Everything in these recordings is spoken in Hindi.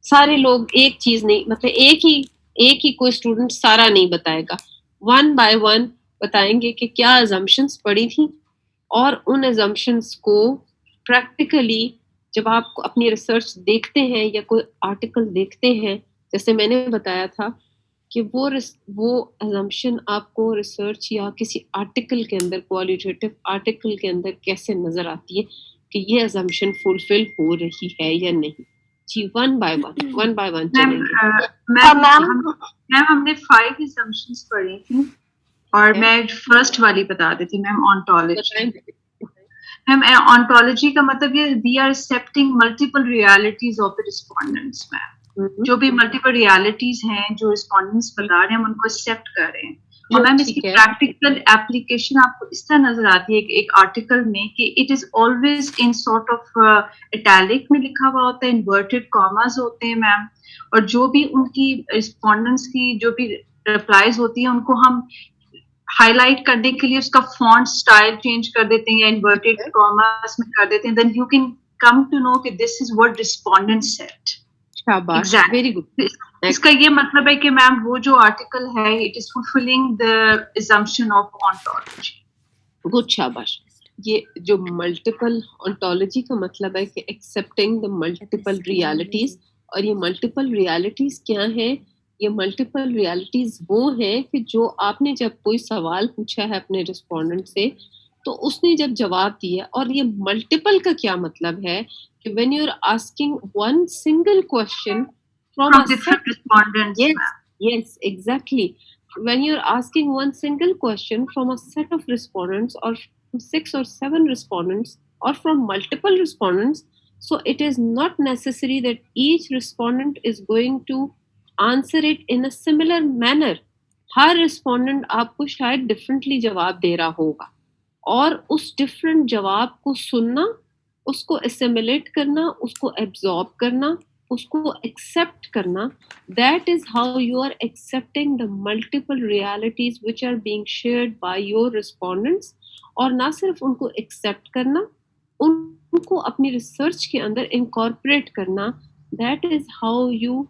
सारे लोग एक चीज नहीं, मतलब एक ही कोई स्टूडेंट सारा नहीं बताएगा, वन बाय वन बताएंगे कि क्या अजम्पशंस पड़ी थी, और उन अजम्पशंस को प्रैक्टिकली जब आप अपनी रिसर्च देखते हैं या कोई आर्टिकल देखते हैं, जैसे मैंने बताया था कि वो अजम्पशन आपको रिसर्च या किसी आर्टिकल के अंदर, क्वालिटेटिव आर्टिकल के अंदर कैसे नजर आती है कि ये अजम्पशन फुलफिल हो रही है या नहीं। जी, वन बाय वन चलेंगे। मैम हमने 5 assumptions पढ़ी थी और मैं फर्स्ट वाली बता देती मैम, ऑन्टोलॉजी। मैम ऑन्टोलॉजी का मतलब ये we are accepting multiple realities of the respondents. Ma'am जो भी मल्टीपल रियलिटीज हैं जो रिस्पोंडेंट्स बता रहे हैं हम उनको एक्सेप्ट कर रहे हैं। और मैम इसकी प्रैक्टिकल एप्लीकेशन आपको इस तरह नजर आती है कि एक आर्टिकल में कि it is always in sort of italic में लिखा हुआ होता है, इन्वर्टेड कॉमास होते हैं मैम, और जो भी उनकी रिस्पोंडेंट्स की जो भी रिप्लाईज होती है उनको हम हाईलाइट करने के लिए उसका फॉन्ट स्टाइल चेंज कर देते हैं या इन्वर्टेड कॉमास में कर देते हैं, then you can come to know कि this is what respondent said. शाबाश, वेरी गुड। इसका ये मतलब है कि मैम वो जो आर्टिकल है it is fulfilling the assumption of ontology। Good, शाबाश। ये जो मल्टीपल ontology का मतलब है कि एक्सेप्टिंग द मल्टीपल रियलिटीज, और ये मल्टीपल रियलिटीज क्या है? ये मल्टीपल रियलिटीज वो हैं कि जो आपने जब कोई सवाल पूछा है अपने रिस्पोंडेंट से, तो उसने जब जवाब दिया, और ये मल्टीपल का क्या मतलब है कि when you are asking one single question from a different respondents। Yes, exactly. When you're asking one single question from a set of respondents, or from 6 or 7 respondents, or from multiple respondents, so it is not necessary that each respondent is going to answer it in a similar manner. Her respondent आपको शायद डिफरेंटली जवाब दे रहा होगा, और उस डिफरेंट जवाब को सुनना, उसको एसिमिलेट करना, उसको एब्जॉर्ब करना, उसको एक्सेप्ट करना, that is how you are accepting the multiple realities which are being shared by your respondents. और ना सिर्फ उनको एक्सेप्ट करना, उनको अपनी रिसर्च के अंदर इनकॉर्पोरेट करना, that is how you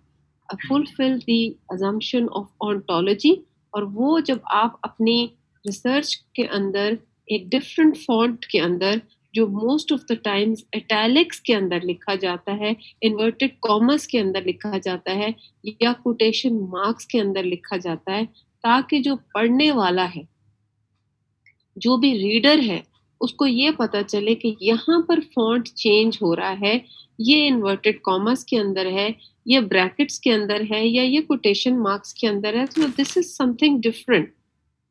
fulfil the assumption of ontology। और वो जब आप अपनी रिसर्च के अंदर एक डिफरेंट फॉन्ट के अंदर, जो most of the times italics के अंदर लिखा जाता है, इन्वर्टेड कॉमर्स के अंदर लिखा जाता है, या कोटेशन मार्क्स के अंदर लिखा जाता है, ताकि जो पढ़ने वाला है, जो भी रीडर है, उसको ये पता चले कि यहाँ पर फॉन्ट चेंज हो रहा है, ये इन्वर्टेड कॉमर्स के अंदर है, ये ब्रैकेट्स के अंदर है, या ये कोटेशन मार्क्स के अंदर है। तो this is something different,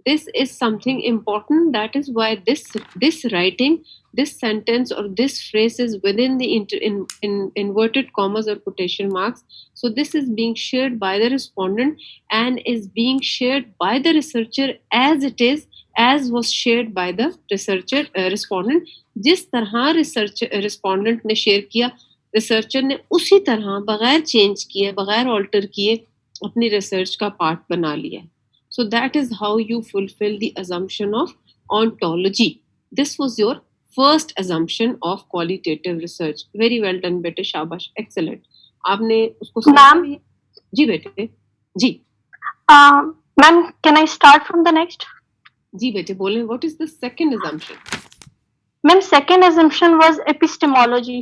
this is something important, that is why this writing, this sentence or this phrase is within the in inverted commas or quotation marks. So this is being shared by the respondent and is being shared by the researcher as it is, as was shared by the researcher respondent। जिस तरह रिसर्च रिस्पोंडेंट ने शेयर किया, रिसर्चर ने उसी तरह बगैर चेंज किए, बगैर ऑल्टर किए, अपनी रिसर्च का पार्ट बना लिया। So that is how you fulfill the assumption of ontology. This was your first assumption of qualitative research. Very well done, बेटे, शाबाश, excellent. आपने उसको समझा भी? जी बेटे, जी। Ma'am, can I start from the next? जी बेटे, बोले, what is the second assumption? Ma'am, second assumption was epistemology.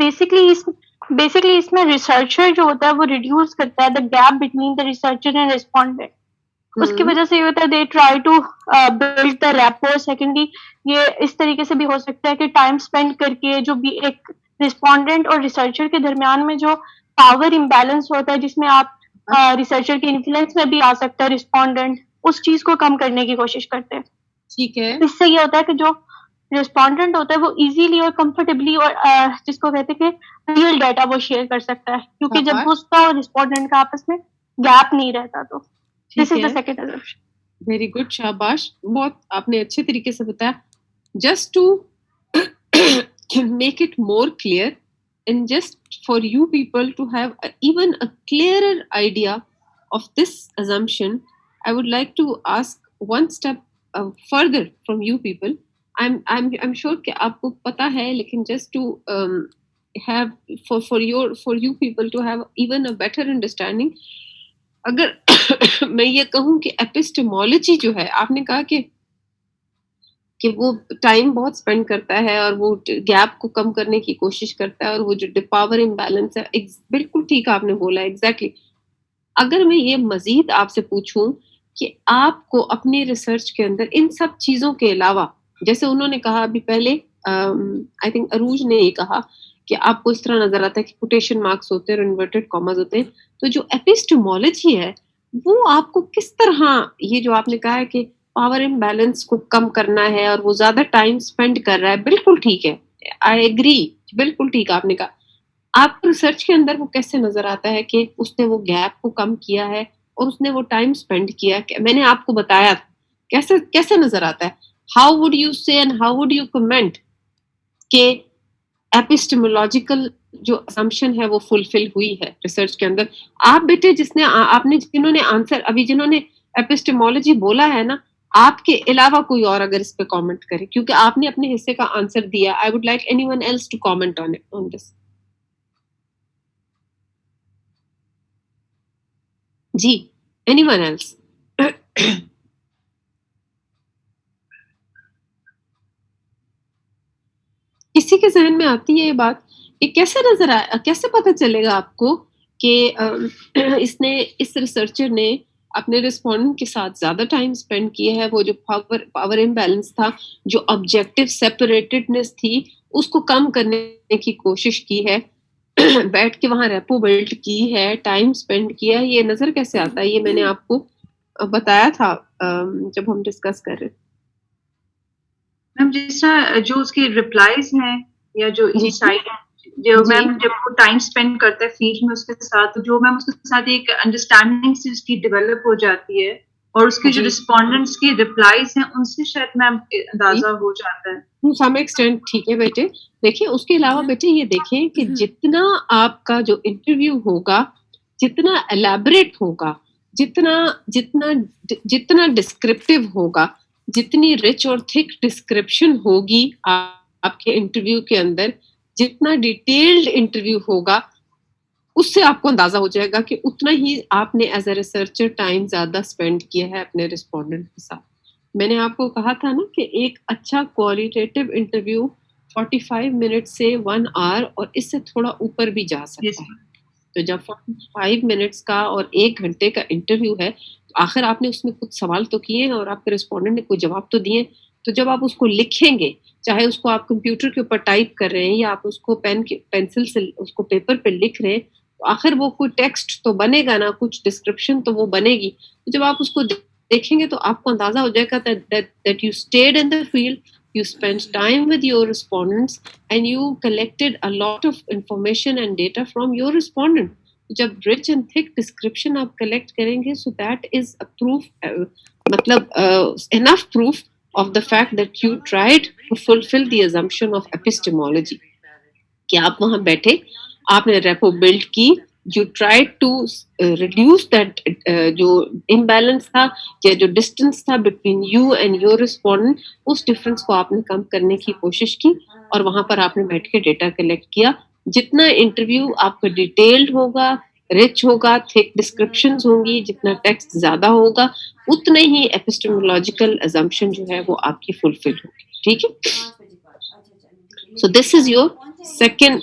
Basically इसमें researcher जो होता है वो reduce करता है the gap between the researcher and respondent। उसकी वजह से ये होता है they try to build the rapport. Secondly ये इस तरीके से भी हो सकता है कि टाइम स्पेंड करके जो भी एक रिस्पोंडेंट और रिसर्चर के दरमियान में जो पावर इम्बैलेंस होता है, जिसमें आप रिसर्चर के इन्फ्लुएंस में भी आ सकता है रिस्पोंडेंट, उस चीज को कम करने की कोशिश करते हैं। ठीक है। इससे ये होता है कि जो रिस्पोंडेंट होता है वो इजीली और कंफर्टेबली और जिसको कहते हैं कि रियल डाटा वो शेयर कर सकता है, क्योंकि जब उसका और रिस्पोंडेंट का आपस में गैप नहीं रहता। तो This is the second assumption. Very good, शाबाश, बहुत आपने अच्छे तरीके से बताया। Just to make it more clear and just for you people to have even a clearer idea of this assumption, I would like to ask one step further from you people. I'm sure कि आपको पता है, लेकिन just to have for you people to have even a better understanding, अगर मैं ये कहूँ कि एपिस्टेमोलॉजी जो है, आपने कहा कि वो टाइम बहुत स्पेंड करता है और वो गैप को कम करने की कोशिश करता है, और वो जो पावर इम्बैलेंस है, बिल्कुल ठीक आपने बोला, एग्जैक्टली। अगर मैं ये मजीद आपसे पूछूं कि आपको अपनी रिसर्च के अंदर इन सब चीजों के अलावा, जैसे उन्होंने कहा अभी पहले, आई थिंक अरूज ने ये कहा कि आपको इस तरह नजर आता है कि कोटेशन मार्क्स होते हैं और इन्वर्टेड कॉमास होते हैं, तो जो एपिस्टेमोलॉजी है वो आपको किस तरह, ये जो आपने कहा है कि पावर इम्बैलेंस को कम करना है और वो ज्यादा टाइम स्पेंड कर रहा है, बिल्कुल ठीक है, आई एग्री, बिल्कुल ठीक आपने कहा। आप रिसर्च के अंदर वो कैसे नजर आता है कि उसने वो गैप को कम किया है और उसने वो टाइम स्पेंड किया, मैंने आपको बताया कैसे कैसे नजर आता है। हाउ वुड यू से and how would you comment कि एपिस्टेमोलॉजिकल जो असम्पशन है वो फुलफिल हुई है रिसर्च के अंदर? आप बेटे आपने जिन्होंने आंसर अभी जिन्होंने एपिस्टेमोलॉजी बोला है ना, आपके अलावा कोई और अगर इस पे कमेंट करे, क्योंकि आपने अपने हिस्से का आंसर दिया। I would like anyone else to comment on this. जी, एनीवन एल्स? किसी के जहन में आती है ये बात कि कैसे पता चलेगा आपको कि इस रिसर्चर ने अपने रिस्पोंडेंट के साथ ज्यादा टाइम स्पेंड किया है, वो जो पावर इम्बैलेंस था, जो ऑब्जेक्टिव सेपरेटेडनेस थी, उसको कम करने की कोशिश की है, बैठ के वहां रेपो बिल्ड की है, टाइम स्पेंड किया है, ये नजर कैसे आता है? ये मैंने आपको बताया था जब हम डिस्कस कर रहे थे। मैम जिस तरह जो उसके रिप्लाईज हैं या जो इनसाइट जो मैम जब वो टाइम स्पेंड करता है फील्ड में उसके साथ, जो मैम उसके साथ एक अंडरस्टैंडिंग से उसकी डेवलप हो जाती है, और उसके जो रिस्पोंडेंट्स की रिप्लाईज हैं उनसे शायद मैम अंदाजा हो जाता है टू सम एक्सटेंट। ठीक है बेटे, देखिए उसके अलावा बेटे ये देखें कि जितना आपका जो इंटरव्यू होगा, जितना एलैबोरेट होगा, जितना डिस्क्रिप्टिव होगा, जितनी रिच और थिक डिस्क्रिप्शन होगी आपके इंटरव्यू के अंदर, जितना डिटेल्ड इंटरव्यू होगा, उससे आपको अंदाजा हो जाएगा कि उतना ही आपने एज अ रिसर्चर टाइम ज्यादा स्पेंड किया है अपने रिस्पोंडेंट के साथ। मैंने आपको कहा था ना कि एक अच्छा क्वालिटेटिव इंटरव्यू 45 मिनट से 1 आवर और इससे थोड़ा ऊपर भी जा सकता है। तो जब 45 मिनट्स का और 1 घंटे का इंटरव्यू है, तो आखिर आपने उसमें कुछ सवाल तो किए हैं और आपके रिस्पोंडेंट ने कोई जवाब तो दिए। तो जब आप उसको लिखेंगे, चाहे उसको आप कंप्यूटर के ऊपर टाइप कर रहे हैं या आप उसको पेंसिल से उसको पेपर पे लिख रहे हैं, तो आखिर वो कोई टेक्स्ट तो बनेगा ना, कुछ डिस्क्रिप्शन तो वो बनेगी। तो जब आप उसको देखेंगे तो आपको अंदाजा हो जाएगा that you stayed in the field, you spent time with your respondents and you collected a lot of information and data from your respondent. जब rich and thick description आप collect करेंगे, so that is a proof, मतलब enough proof of the fact that you tried to fulfill the assumption of epistemology. कि आप वहां बैठे, आपने रेपो बिल्ड की, you tried to reduce that जो imbalance था या जो distance था between you and your respondent, उस difference को आपने कम करने की कोशिश की और वहां पर आपने बैठ के डेटा कलेक्ट किया। जितना इंटरव्यू आपका डिटेल्ड होगा, रिच होगा, थिक डिस्क्रिप्शंस होंगी, जितना टेक्स्ट ज्यादा होगा, उतने ही एपिस्टेमोलॉजिकल assumption जो है वो आपकी फुलफिल होगी। ठीक है? So this is your second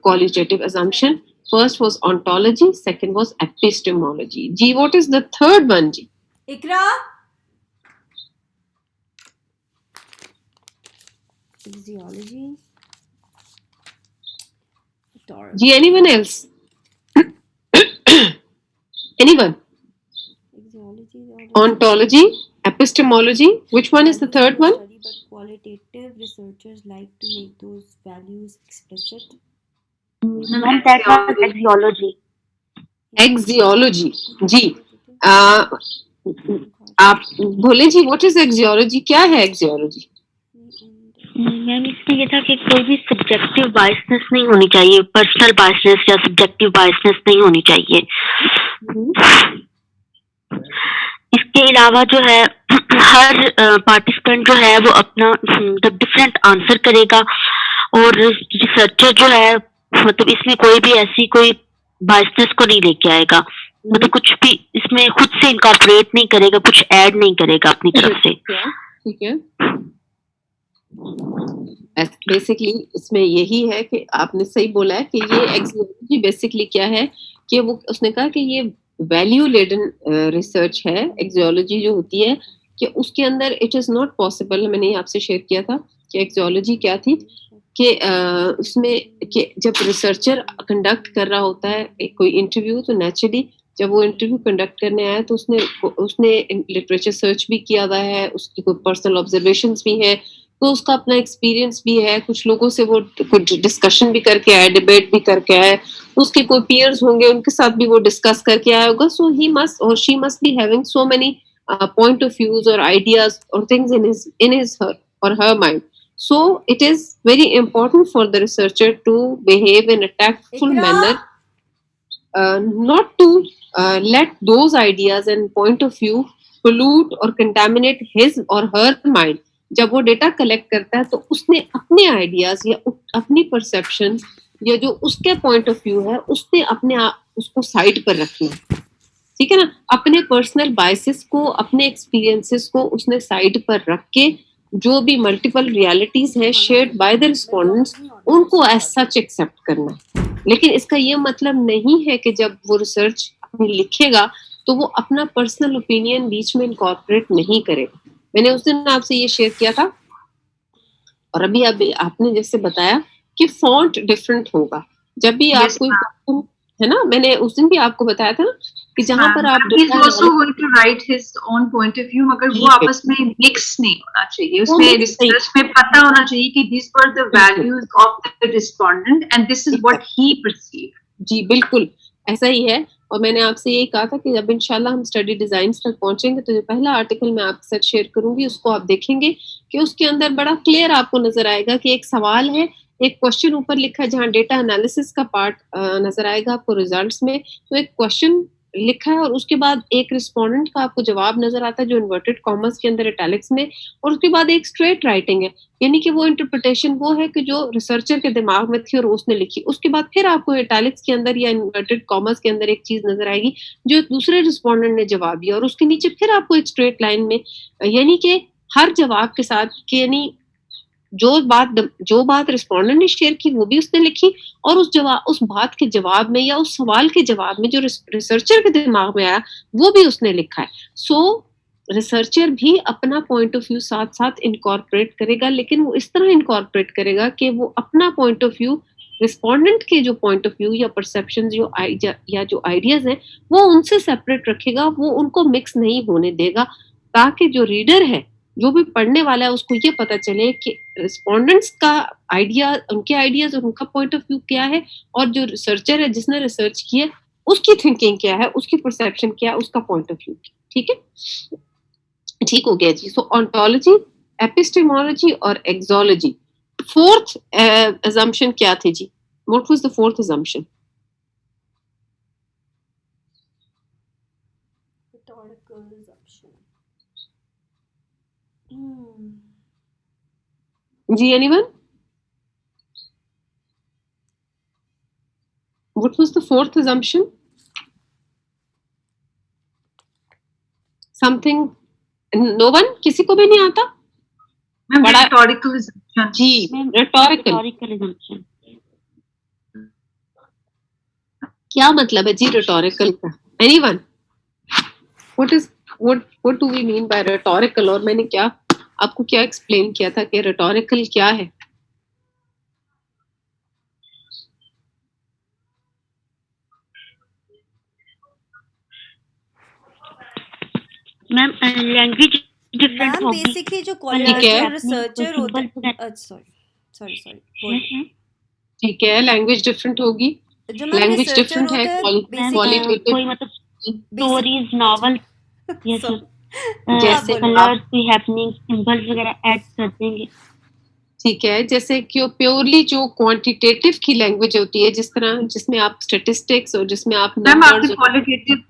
qualitative assumption. First was ontology, second was epistemology. G, what is the third one, G? Ikra? Physiology. G, anyone else? Anyone? Ontology, epistemology. Which one is the third one? But qualitative researchers like to make those values explicit. That was axiology. Axiology. जी, आप बोले जी, what is axiology? क्या है axiology? मैम इसमें ये था कि कोई भी सब्जेक्टिव बायसनेस नहीं होनी चाहिए, पर्सनल बायसनेस या सब्जेक्टिव बायसनेस नहीं होनी चाहिए। इसके अलावा जो है हर पार्टिसिपेंट जो है वो अपना डिफरेंट आंसर करेगा और रिसर्चर जो है मतलब इसमें कोई भी ऐसी कोई बायसनेस को नहीं लेके आएगा, मतलब कुछ भी इसमें खुद से इनकॉर्पोरेट नहीं करेगा, कुछ ऐड नहीं करेगा अपनी तरफ से। ठीक है, बेसिकली इसमें यही है कि आपने सही बोला है कि ये एक्सियोलॉजी बेसिकली क्या है कि वो उसने कहा कि ये वैल्यू लेडन रिसर्च है। एक्सियोलॉजी जो होती है कि उसके अंदर इट इज नॉट पॉसिबल, मैंने ये आपसे शेयर किया था कि एक्सियोलॉजी क्या थी कि उसमें कि जब रिसर्चर कंडक्ट कर रहा होता है कोई इंटरव्यू, तो नेचुरली जब वो इंटरव्यू कंडक्ट करने आया तो उसने लिटरेचर सर्च भी किया हुआ है, उसकी कोई पर्सनल ऑब्जर्वेशंस भी है, तो उसका अपना एक्सपीरियंस भी है, कुछ लोगों से वो कुछ डिस्कशन भी करके आया, डिबेट भी करके आया, उसके कोई पीयर्स होंगे उनके साथ भी वो डिस्कस करके आया होगा। सो ही मस्ट और she must be having so many point of views or ideas or things in his her or her mind. So it is very important for the researcher to behave in a tactful manner, not to let those ideas and point of view pollute or contaminate his or her mind. जब वो डेटा कलेक्ट करता है तो उसने अपने आइडियाज या अपनी परसेप्शन या जो उसके पॉइंट ऑफ व्यू है उसने अपने उसको साइड पर रखना है, ठीक है ना। अपने पर्सनल बायसेस को, अपने एक्सपीरियंसेस को उसने साइड पर रख के जो भी मल्टीपल रियलिटीज है शेयर्ड बाय द रिस्पोंडेंट्स उनको एज सच एक्सेप्ट करना है। लेकिन इसका ये मतलब नहीं है कि जब वो रिसर्च अपनी लिखेगा तो वो अपना पर्सनल ओपिनियन बीच में इनकॉर्पोरेट नहीं करेगा। मैंने उस दिन आपसे ये शेयर किया था और अभी आपने जैसे बताया कि फॉन्ट डिफरेंट होगा जब भी आप कोई, है ना, मैंने उस दिन भी आपको बताया था कि जहां पर आप also going to write his own point of view, मगर वो आपस में मिक्स नहीं होना चाहिए, उसमें रिसर्च में पता होना चाहिए कि these were the values of the respondent and this is what he perceived। जी बिल्कुल ऐसा ही है। और मैंने आपसे यही कहा था कि जब इंशाल्लाह हम स्टडी डिजाइन्स तक पहुंचेंगे तो जो पहला आर्टिकल मैं आपके साथ शेयर करूंगी उसको आप देखेंगे कि उसके अंदर बड़ा क्लियर आपको नजर आएगा कि एक सवाल है, एक क्वेश्चन ऊपर लिखा है जहाँ डेटा एनालिसिस का पार्ट नजर आएगा आपको रिजल्ट्स में, तो एक क्वेश्चन लिखा है और उसके बाद एक रिस्पोंडेंट का आपको जवाब नजर आता है जो इन्वर्टेड कॉमर्स के अंदर इटैलिक्स में, और उसके बाद एक स्ट्रेट राइटिंग है, यानी कि वो इंटरप्रिटेशन वो है कि जो रिसर्चर के दिमाग में थी और उसने लिखी। उसके बाद फिर आपको इटैलिक्स के अंदर या इन्वर्टेड कॉमर्स के अंदर एक चीज नजर आएगी जो दूसरे रिस्पोंडेंट ने जवाब दिया, और उसके नीचे फिर आपको एक स्ट्रेट लाइन में, यानी कि हर जवाब के साथ यानी जो बात रिस्पोंडेंट ने शेयर की वो भी उसने लिखी, और उस बात के जवाब में या उस सवाल के जवाब में जो रिसर्चर के दिमाग में आया वो भी उसने लिखा है। सो रिसर्चर भी अपना पॉइंट ऑफ व्यू साथ साथ इनकॉर्पोरेट करेगा, लेकिन वो इस तरह इनकॉर्पोरेट करेगा कि वो अपना पॉइंट ऑफ व्यू रिस्पोंडेंट के जो पॉइंट ऑफ व्यू या परसेप्शन जो आइडियाज हैं वो उनसे सेपरेट रखेगा, वो उनको मिक्स नहीं होने देगा, ताकि जो रीडर है, जो भी पढ़ने वाला है, उसको ये पता चले कि रिस्पोंडेंट्स का आइडिया, उनके आइडियाज और उनका पॉइंट ऑफ व्यू क्या है, और जो रिसर्चर है जिसने रिसर्च की है उसकी थिंकिंग क्या है, उसकी परसेप्शन क्या है, उसका पॉइंट ऑफ व्यू। ठीक है, ठीक हो गया जी। सो ऑन्टोलॉजी, एपिस्टेमोलॉजी और एक्सोलॉजी। फोर्थ असम्पशन क्या थी जी? What was the fourth assumption? जी, anyone? What was the fourth assumption? Something, no one? किसी को भी नहीं आता? Rhetorical assumption। जी, rhetorical assumption। क्या मतलब है जी rhetorical का? Anyone? What do we mean by rhetorical? और मैंने क्या आपको क्या एक्सप्लेन किया था कि rhetorical क्या है? मैम लैंग्वेज डिफरेंट होगी बेसिकली जो क्वालिटेटिव रिसर्चर होता है, सॉरी ठीक है, लैंग्वेज डिफरेंट होगी, लैंग्वेज डिफरेंट है, क्वालिटेटिव कोई मतलब स्टोरीज, नॉवेल जैसे कलर्स भी हैपनिंग, सिंबल्स वगैरह ऐड कर देंगे। ठीक है, जैसे कि प्योरली जो क्वांटिटेटिव की लैंग्वेज होती है, जिस तरह जिसमें आप स्टैटिस्टिक्स और जिसमें आप नंबर्स, क्वालिटेटिव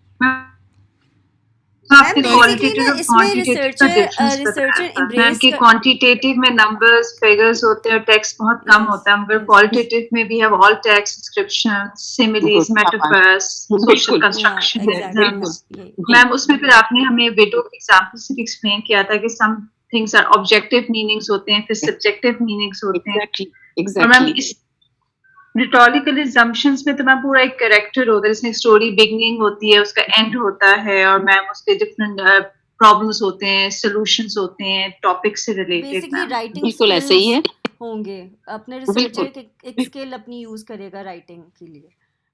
आपने मैम क्वालिटेटिव बेसिकली ना और इसमें क्वांटिटेटिव का डिफरेंस बताया रिसर्चर था मैम एम्ब्रेस कि क्वांटिटेटिव में नंबर्स फिगर्स होते हैं और टेक्स्ट बहुत कम यस होता है मगर यस क्वालिटेटिव में भी have all text description similes metaphors social बिल्कुल या कंस्ट्रक्शन एग्जैक्टली बिल्कुल एग्जाम्पल्स मैम यही जी मैम उसमें फिर आपने हमें विडो के एग्जाम्पल से भी एक्सप्लेन किया था कि some things are objective meanings होते हैं फिर सब्जेक्टिव मीनिंग्स होते हैं एग्जैक्टली और मैम एग्जैक्टली इस रिटोरिकल assumptions में तो मैम पूरा एक कैरेक्टर होता है जिसमें स्टोरी बिगनिंग होती है उसका एंड होता है और मैम उसके डिफरेंट प्रॉब्लम्स होते हैं सॉल्यूशंस होते हैं टॉपिक से रिलेटेड बेसिकली मैम राइटिंग बिल्कुल ऐसे ही स्किल्स है होंगे अपने बिल्कुल रिसर्चर एक स्किल अपनी यूज करेगा राइटिंग के लिए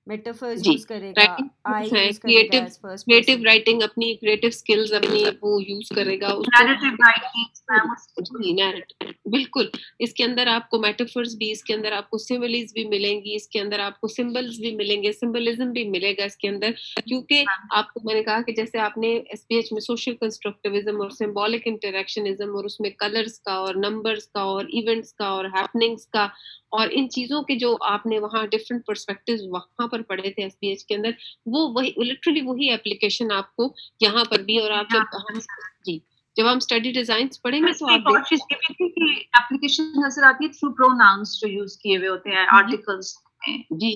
मेटाफर्स जी यूज करेगा राइटिंग आई स्किल्स है यूज करेगा creative as first creative person writing अपनी क्रिएटिव स्किल्स अपनी वो यूज करेगा उसको नैरेटिव राइटिंग मैम जी नैरेटिव बिल्कुल इसके अंदर आपको मेटाफर्स भी इसके अंदर आपको सिमिलीज भी मिलेंगी इसके अंदर आपको सिंबल्स भी मिलेंगे सिंबलिज्म भी मिलेगा इसके अंदर क्योंकि आपको मैंने कहा कि जैसे आपने एसपीएच में सोशल कंस्ट्रक्टिविज्म और सिंबॉलिक इंटरेक्शनिज्म और उसमें कलर्स का और नंबर्स का और इवेंट्स का और हैपनिंग्स का और इन चीजों के जो आपने वहाँ डिफरेंट पर्सपेक्टिव्स वहां पर पढ़े थे एसपीएच के अंदर वो वही लिटरली वही एप्लीकेशन आपको यहाँ पर भी और आप जब हम जी जब हम स्टडी डिजाइन्स पढ़ेंगे तो इसमें आप एक और चीज ये भी थी कि एप्लीकेशन नजर आती है थ्रू प्रोनाउंस जो यूज किए हुए होते हैं आर्टिकल्स में जी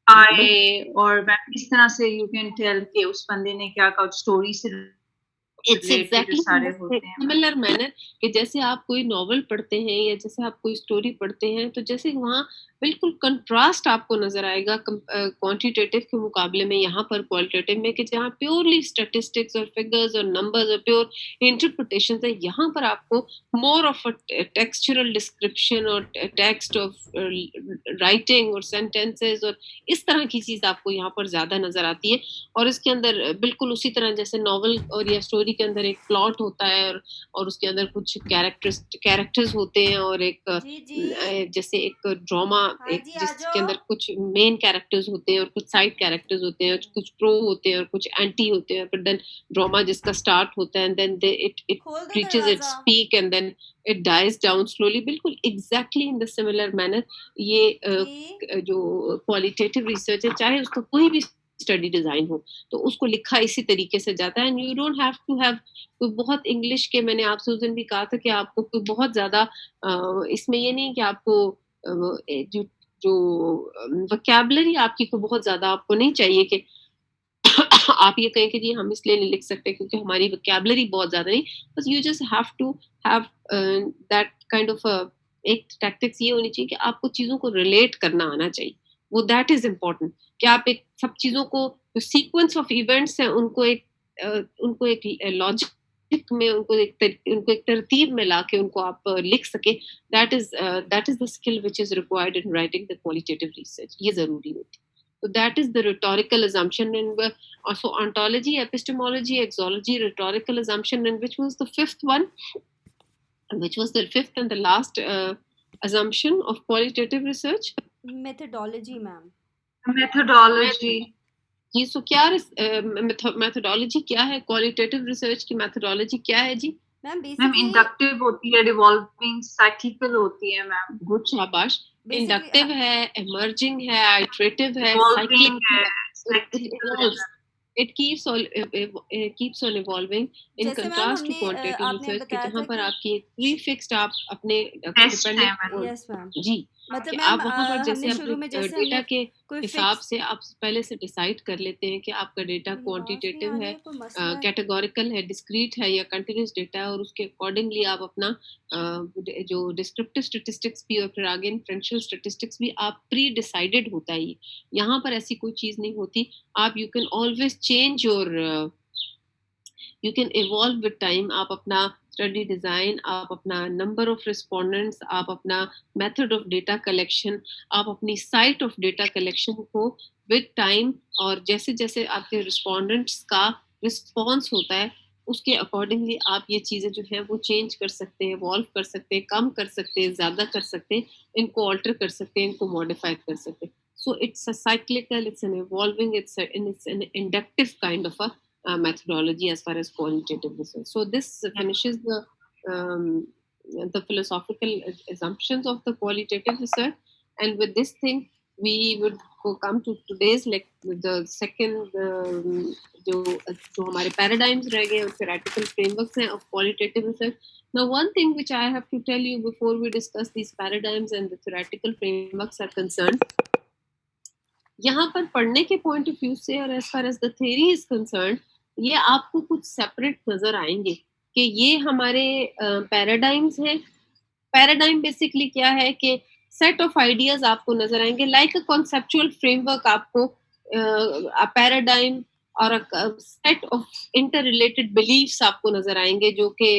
आई और मैम इस तरह से यू कैन टेल कि उस बंदे ने क्या कहा स्टोरी से इट्स रिलेटेड जो एग्जैक्टली इन सारे द होते हैं मैम सिमिलर मैनर कि जैसे आप कोई नॉवल पढ़ते हैं या जैसे आप कोई स्टोरी पढ़ते हैं तो जैसे वहाँ बिल्कुल कंट्रास्ट आपको नजर आएगा क्वांटिटेटिव के मुकाबले में यहाँ पर क्वालिटेटिव में कि जहाँ प्योरली स्टैटिस्टिक्स और फिगर्स और नंबर्स और प्योर इंटरप्रिटेशन है यहाँ पर आपको more of a textural description और टेक्स्ट ऑफ राइटिंग और सेंटेंसेस और इस तरह की चीज आपको यहाँ पर ज्यादा नजर आती है और इसके अंदर बिल्कुल उसी तरह जैसे नॉवल और या स्टोरी के अंदर एक प्लॉट होता है और उसके अंदर कुछ कैरेक्टर्स होते हैं और एक जी जी जैसे एक ड्रामा हाँ एक जी आ जिसके जाओ अंदर कुछ मेन कैरेक्टर्स होते हैं और कुछ साइड कैरेक्टर्स होते हैं कुछ प्रो होते हैं और कुछ एंटी होते हैं फिर देन ड्रामा जिसका स्टार्ट होता है एंड देन इट खोल दो reaches its दरवाजा peak and then it dies down slowly बिल्कुल exactly in the similar manner ये जी जो क्वालिटेटिव रिसर्च है चाहे उसका कोई भी स्टडी डिजाइन हो तो उसको लिखा इसी तरीके से जाता है and you don't have to have कोई बहुत इंग्लिश के मैंने आपसे उस दिन भी कहा था कि आपको कोई बहुत ज्यादा इसमें ये नहीं कि आपको जो जो वोकैबुलरी आपकी को बहुत ज्यादा आपको नहीं चाहिए कि आप ये कहें कि जी हम इसलिए नहीं लिख सकते क्योंकि हमारी वोकैबुलरी बहुत ज्यादा नहीं बस you just have to have that kind of एक टैक्टिक्स ये होनी चाहिए कि आपको चीजों को रिलेट करना आना चाहिए वो दैट इज इम्पोर्टेंट कि आप एक सब चीजों को जो सीक्वेंस ऑफ इवेंट्स है उनको एक लॉजिक में उनको एक तरतीब में लाके उनको आप लिख सके that is the skill which is required in writing the qualitative research ये जरूरी होती है so that is the rhetorical assumption and also ontology epistemology exology rhetorical assumption and which was the fifth one which was the fifth and the last assumption of qualitative research methodology ma'am methodology जी सो क्या मेथोडोलॉजी क्या है क्वालिटेटिव रिसर्च की मेथोडोलॉजी क्या है जी मैम मैम बेसिकली इंडक्टिव होती है रिवॉल्विंग साइक्लिकल होती है मैम गुड शाबाश बेसिकली इंडक्टिव है इमर्जिंग है आइटरेटिव है रिवॉल्विंग साइक्लिक है it cyclical evolves it keeps on evolving in जैसे मैम contrast to हमने quantitative आपने research कि बताया जहाँ था पर कि आपकी एक prefixed आप अपने टेस्ट है डिपेंडेंट मैम यस मैम जी मतलब कि मैम आप वहाँ पर जैसे हमने अपने शुरू में जैसे डेटा हमने के कोई हिसाब फिक्स से आप पहले से डिसाइड कर लेते हैं कि आपका डेटा मेरी आवाज नहीं क्वांटिटेटिव आ है रही है कोई मसला है कैटेगोरिकल है डिस्क्रीट है या कंटिन्यूस डेटा है और उसके अकॉर्डिंगली आप अपना जो डिस्क्रिप्टिव स्टैटिस्टिक्स भी और फिर आगे इन्फ्रेंशियल स्टैटिस्टिक्स भी आप प्री डिसाइडेड होता है ये यहाँ पर ऐसी कोई चीज नहीं होती आप you can always change your you can evolve with time आप अपना स्टडी डिजाइन आप अपना नंबर ऑफ रिस्पोंडेंट्स आप अपना मेथड ऑफ डेटा कलेक्शन आप अपनी साइट ऑफ डेटा कलेक्शन को विद टाइम और जैसे जैसे आपके रिस्पोंडेंट्स का रिस्पॉन्स होता है उसके अकॉर्डिंगली आप ये चीज़ें जो हैं वो चेंज कर सकते हैं इवॉल्व कर सकते हैं कम कर सकते हैं ज़्यादा कर सकते हैं इनको ऑल्टर कर सकते हैं इनको मॉडिफाई कर सकते हैं so it's a cyclical it's an evolving it's an inductive kind of a methodology as far as qualitative research so this finishes um, the philosophical assumptions of the qualitative research and with this thing we would come to today's like the second जो हमारे paradigms रह गए theoretical frameworks हैं of qualitative research. Now one thing which I have to tell you before we discuss these paradigms and the theoretical frameworks are concerned, यहाँ पर पढ़ने के पॉइंट ऑफ व्यू से और as far as the theory is concern, ये आपको कुछ सेपरेट नजर आएंगे कि ये हमारे पैराडाइम्स हैं. पैराडाइम बेसिकली क्या है कि सेट ऑफ आइडियाज आपको नजर आएंगे लाइक अ कॉन्सेप्चुअल फ्रेमवर्क. आपको पैराडाइम और set of interrelated beliefs आपको नजर आएंगे जो कि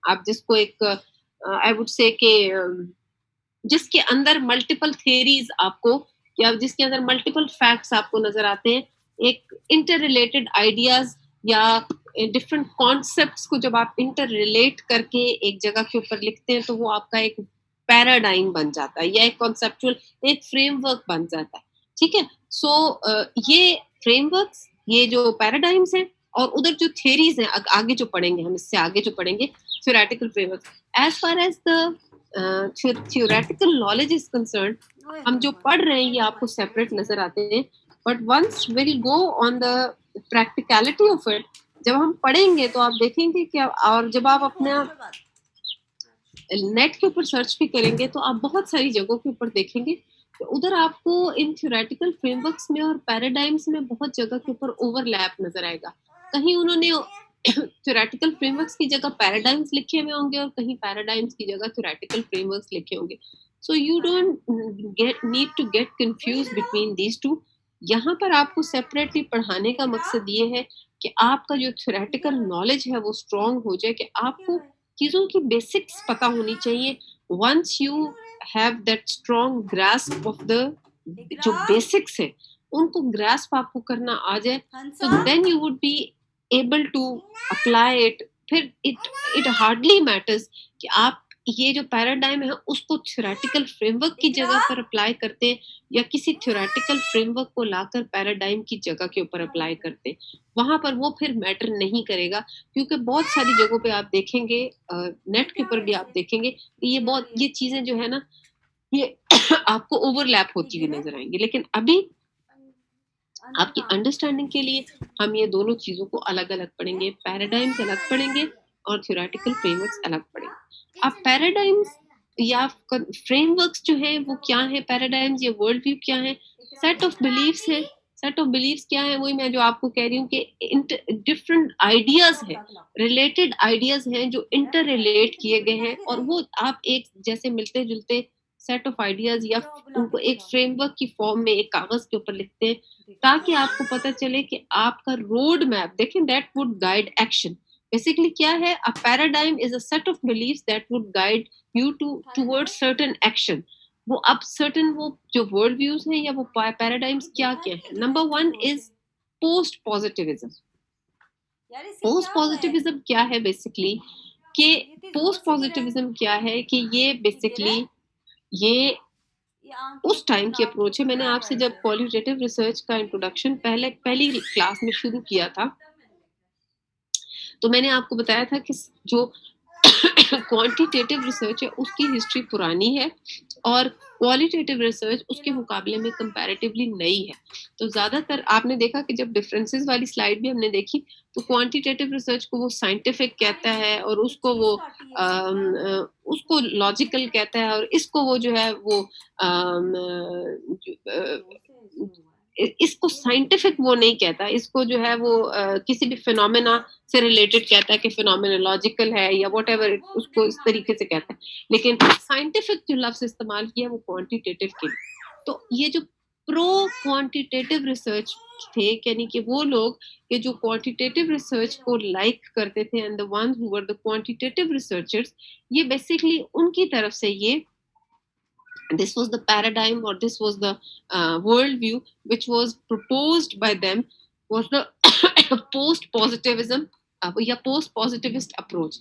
आप जिसको एक आई वुड से कि जिसके अंदर मल्टीपल थियरीज आपको या जिसके अंदर मल्टीपल फैक्ट्स आपको नजर आते हैं. एक इंटर रिलेटेड आइडियाज या डिफरेंट कॉन्सेप्ट्स को जब आप इंटर रिलेट करके एक जगह के ऊपर लिखते हैं तो वो आपका एक पैराडाइम बन जाता है या एक कॉन्सेप्चुअल एक फ्रेमवर्क बन जाता है. ठीक है. सो ये फ्रेमवर्क्स, ये जो पैराडाइम्स हैं और उधर जो थियरीज हैं आगे जो पढ़ेंगे हम, इससे आगे जो पढ़ेंगे theoretical framework. As far as the theoretical knowledge is concerned, हम जो पढ़ रहे हैं ये आपको सेपरेट नजर आते हैं. But once we'll go on the practicality of it, जब हम पढ़ेंगे तो आप देखेंगे कि और जब आप अपने नेट के ऊपर सर्च भी करेंगे तो आप बहुत सारी जगहों के ऊपर देखेंगे तो उधर आपको इन थ्योरेटिकल फ्रेमवर्क्स में और पैराडाइम्स में बहुत जगह के ऊपर ओवरलैप नजर आएगा. कहीं उन्होंने थ्योरेटिकल फ्रेमवर्क्स की जगह पैराडाइम्स लिखे हुए होंगे और कहीं पैराडाइम्स की जगह थ्योरेटिकल फ्रेमवर्क्स लिखे होंगे. So you don't need to get confuse between these two. यहाँ पर आपको सेपरेटली पढ़ाने का मकसद ये है कि आपका जो थ्योरेटिकल नॉलेज है वो स्ट्रॉन्ग हो जाए, कि आपको चीजों की बेसिक्स पता होनी चाहिए. Once you have that strong grasp of the जो बेसिक्स है उनको ग्रास्प आपको करना आ जाए तो then you would be able to apply it. फिर it hardly matters कि आप ये जो पैराडाइम है उसको थ्योरेटिकल फ्रेमवर्क की जगह पर अप्लाई करते हैं या किसी थ्योरेटिकल फ्रेमवर्क को लाकर पैराडाइम की जगह के ऊपर अप्लाई करते हैं. वहां पर वो फिर मैटर नहीं करेगा, क्योंकि बहुत सारी जगहों पे आप देखेंगे, नेट के ऊपर भी आप देखेंगे ये चीजें जो है ना ये आपको ओवरलैप होती हुई नजर आएंगी. लेकिन अभी आपकी अंडरस्टैंडिंग के लिए हम ये दोनों चीजों को अलग अलग पढ़ेंगे. पैराडाइम्स अलग पढ़ेंगे और थ्योरेटिकल फ्रेमवर्क्स अलग पढ़ेंगे. अब पैराडाइम्स या फ्रेमवर्क्स जो है वो क्या है, पैराडाइम्स या वर्ल्ड व्यू क्या है, सेट ऑफ बिलीव्स है. सेट ऑफ बिलीव्स क्या है, वही मैं जो आपको कह रही हूँ कि डिफरेंट आइडियाज है, रिलेटेड आइडियाज हैं जो इंटर रिलेट किए गए हैं और वो आप एक जैसे मिलते जुलते सेट ऑफ आइडियाज या उनको एक फ्रेमवर्क की फॉर्म में एक कागज के ऊपर लिखते हैं ताकि आपको पता चले कि आपका रोड मैप देखें that would guide action. Basically क्या है, अ paradigm is a set of believes that would guide you towards certain action. वो अब सर्टेन वो जो वर्ल्ड व्यूज हैं या वो पैराडाइम्स क्या क्या है. Number 1 is post positivism. Post positivism क्या है बेसिकली कि पोस्ट पॉजिटिविज्म क्या है कि ये बेसिकली ये उस टाइम की अप्रोच है. मैंने आपसे जब क्वालिटेटिव रिसर्च का इंट्रोडक्शन पहली क्लास में शुरू किया था तो मैंने आपको बताया था कि जो क्वांटिटेटिव रिसर्च है उसकी हिस्ट्री पुरानी है और क्वालिटेटिव रिसर्च उसके मुकाबले में कंपैरेटिवली नई है. तो ज्यादातर आपने देखा कि जब डिफरेंसेस वाली स्लाइड भी हमने देखी तो क्वांटिटेटिव रिसर्च को वो साइंटिफिक कहता है और उसको वो उसको लॉजिकल कहता है और इसको वो जो है वो इसको साइंटिफिक वो नहीं कहता, इसको जो है वो किसी भी फिनोमेना से रिलेटेड कहता है कि फिनोमेनोलॉजिकल है या व्हाटएवर, उसको इस तरीके से कहता है. लेकिन साइंटिफिक जो लफ्ज इस्तेमाल किया वो क्वांटिटेटिव के लिए. तो ये जो प्रो क्वांटिटेटिव रिसर्च थे, यानी कि वो लोग कि जो क्वांटिटेटिव रिसर्च को लाइक करते थे and the ones who were the quantitative researchers, ये बेसिकली उनकी तरफ से ये this was the paradigm or this was the world view which was proposed by them was the post positivism या post positivist approach.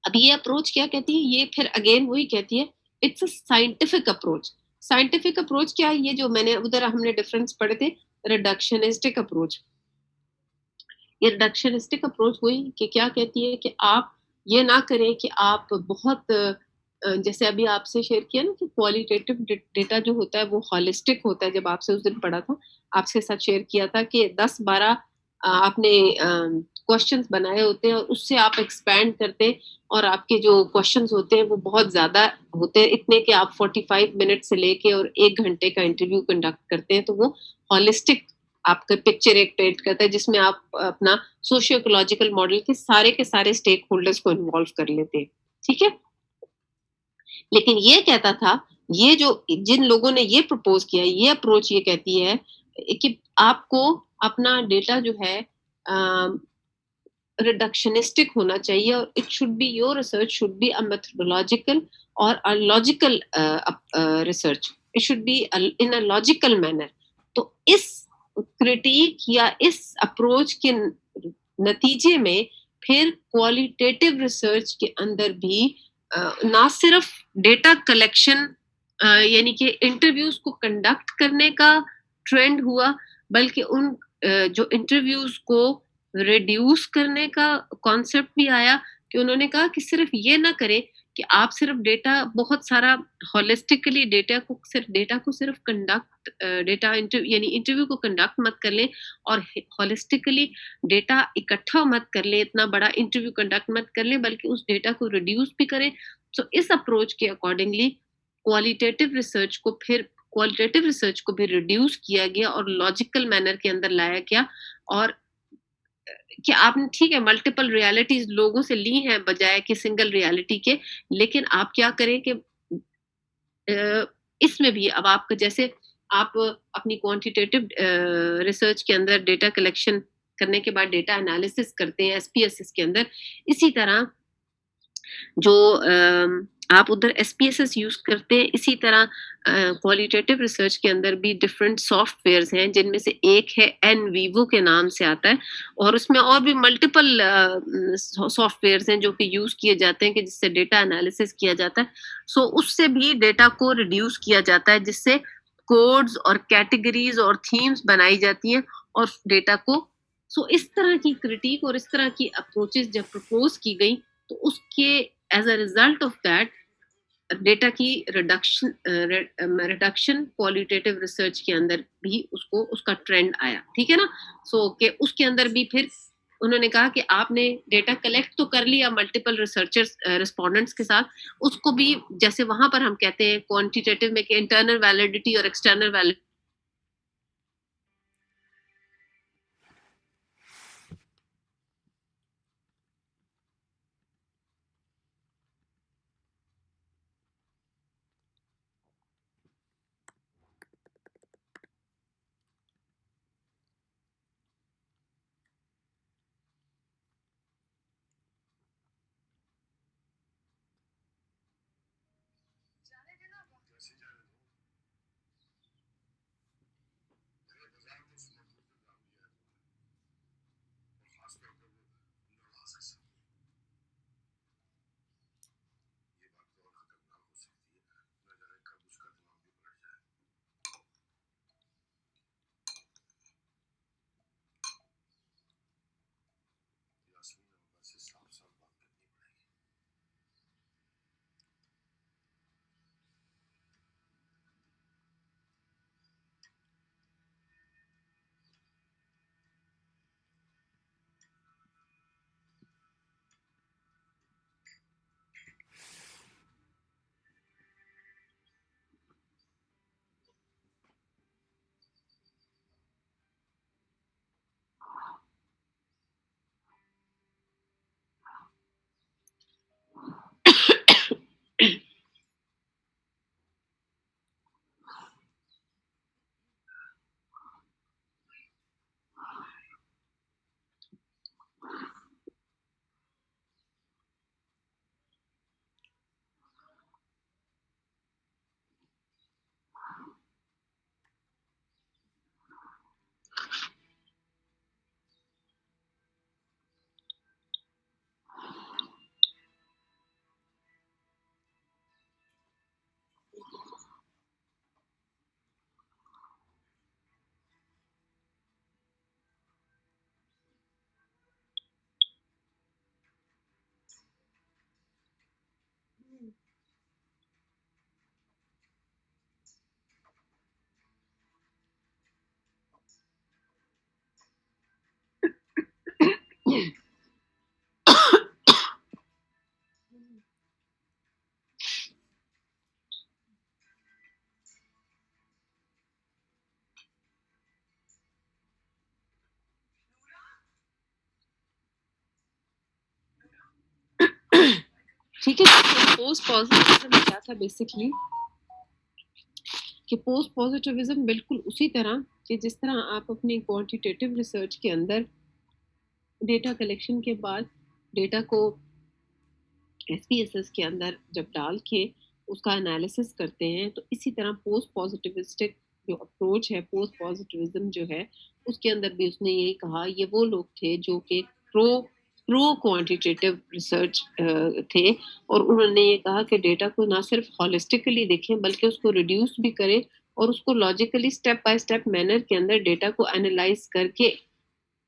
अब ये अप्रोच क्या कहती है, ये फिर अगेन वही कहती है it's a scientific approach. Scientific approach क्या है, ये जो मैंने उधर हमने डिफरेंस पढ़े थे रिडक्शनिस्टिक अप्रोच. ये रिडक्शनिस्टिक अप्रोच वही कि क्या कहती है कि आप ये ना करें कि आप बहुत जैसे अभी आपसे शेयर किया ना कि क्वालिटेटिव डेटा जो होता है वो हॉलिस्टिक होता है, जब आपसे उस दिन पढ़ा था, आपके साथ शेयर किया था कि 10-12 आपने क्वेश्चंस बनाए होते हैं और उससे आप एक्सपैंड करते हैं और आपके जो क्वेश्चंस होते हैं वो बहुत ज्यादा होते हैं, इतने कि आप 45 मिनट से लेके और 1 घंटे का इंटरव्यू कंडक्ट करते हैं, तो वो हॉलिस्टिक आपका पिक्चर एक पेंट करता है जिसमें आप अपना सोशियो इकोलॉजिकल मॉडल के सारे स्टेक होल्डर्स को इन्वॉल्व कर लेते हैं। ठीक है, लेकिन ये कहता था, ये जो जिन लोगों ने ये प्रपोज किया, ये अप्रोच ये कहती है कि आपको अपना डेटा जो है रिडक्शनिस्टिक होना चाहिए और it should be, your research should be a methodological और a logical research, it should be in a logical manner. तो इस क्रिटिक या इस अप्रोच के नतीजे में फिर क्वालिटेटिव रिसर्च के अंदर भी ना सिर्फ डेटा कलेक्शन यानी कि इंटरव्यूज को कंडक्ट करने का ट्रेंड हुआ, बल्कि उन जो इंटरव्यूज को रिड्यूस करने का कॉन्सेप्ट भी आया कि उन्होंने कहा कि सिर्फ ये ना करें कि आप सिर्फ डेटा बहुत सारा हॉलिस्टिकली डेटा को सिर्फ कंडक्ट डेटा इंटरव्यू यानी इंटरव्यू को कंडक्ट मत कर लें और हॉलिस्टिकली डेटा इकट्ठा मत कर लें, इतना बड़ा इंटरव्यू कंडक्ट मत कर लें, बल्कि उस डेटा को रिड्यूस भी करें। तो इस अप्रोच के अकॉर्डिंगली क्वालिटेटिव रिसर्च को भी रिड्यूस किया गया और लॉजिकल मैनर के अंदर लाया गया। और कि आपने ठीक है मल्टीपल रियलिटीज लोगों से ली हैं बजाय कि सिंगल रियलिटी के, लेकिन आप क्या करें कि इसमें भी अब आपका जैसे आप अपनी क्वांटिटेटिव रिसर्च के अंदर डेटा कलेक्शन करने के बाद डेटा एनालिसिस करते हैं एसपीएसएस के अंदर, इसी तरह जो आप उधर एसपीएसएस यूज करते हैं, इसी तरह क्वालिटेटिव रिसर्च के अंदर भी डिफरेंट सॉफ्टवेयर्स हैं, जिनमें से एक है एनवीवो के नाम से आता है और उसमें और भी मल्टीपल सॉफ्टवेयर्स हैं जो कि यूज किए जाते हैं कि जिससे डेटा एनालिसिस किया जाता है। सो उससे भी डेटा को रिड्यूस किया जाता है, जिससे कोड्स और कैटेगरीज और थीम्स बनाई जाती हैं और डेटा को, सो इस तरह की क्रिटिक और इस तरह की अप्रोचेस जब प्रपोज की गई, तो उसके as a result of that data की रिडक्शन क्वालिटेटिव रिसर्च के अंदर भी उसको उसका ट्रेंड आया। ठीक है ना, के उसके अंदर भी फिर उन्होंने कहा कि आपने डेटा कलेक्ट तो कर लिया मल्टीपल रिसर्चर्स रिस्पोंडेंट्स के साथ, उसको भी जैसे वहां पर हम कहते हैं क्वांटिटेटिव में कि इंटरनल वैलिडिटी और एक्सटर्नल वैलिडिटी, ठीक है। पोस्ट पॉजिटिविज्म क्या था बेसिकली, कि पोस्ट पॉजिटिविज्म बिल्कुल उसी तरह कि जिस तरह आप अपनी क्वांटिटेटिव रिसर्च के अंदर डेटा कलेक्शन के बाद डेटा को SPSS के अंदर जब डाल के उसका एनालिसिस करते हैं, तो इसी तरह पोस्ट पॉजिटिविस्टिक जो अप्रोच है, पोस्ट पॉजिटिविज्म जो है, उसके अंदर भी उसने यही कहा, ये वो लोग थे जो कि प्रो क्वांटिटेटिव रिसर्च थे, और उन्होंने ये कहा कि डेटा को ना सिर्फ हॉलिस्टिकली देखें बल्कि उसको रिड्यूस भी करें और उसको logically step by step manner के अंदर डेटा को एनालाइज करके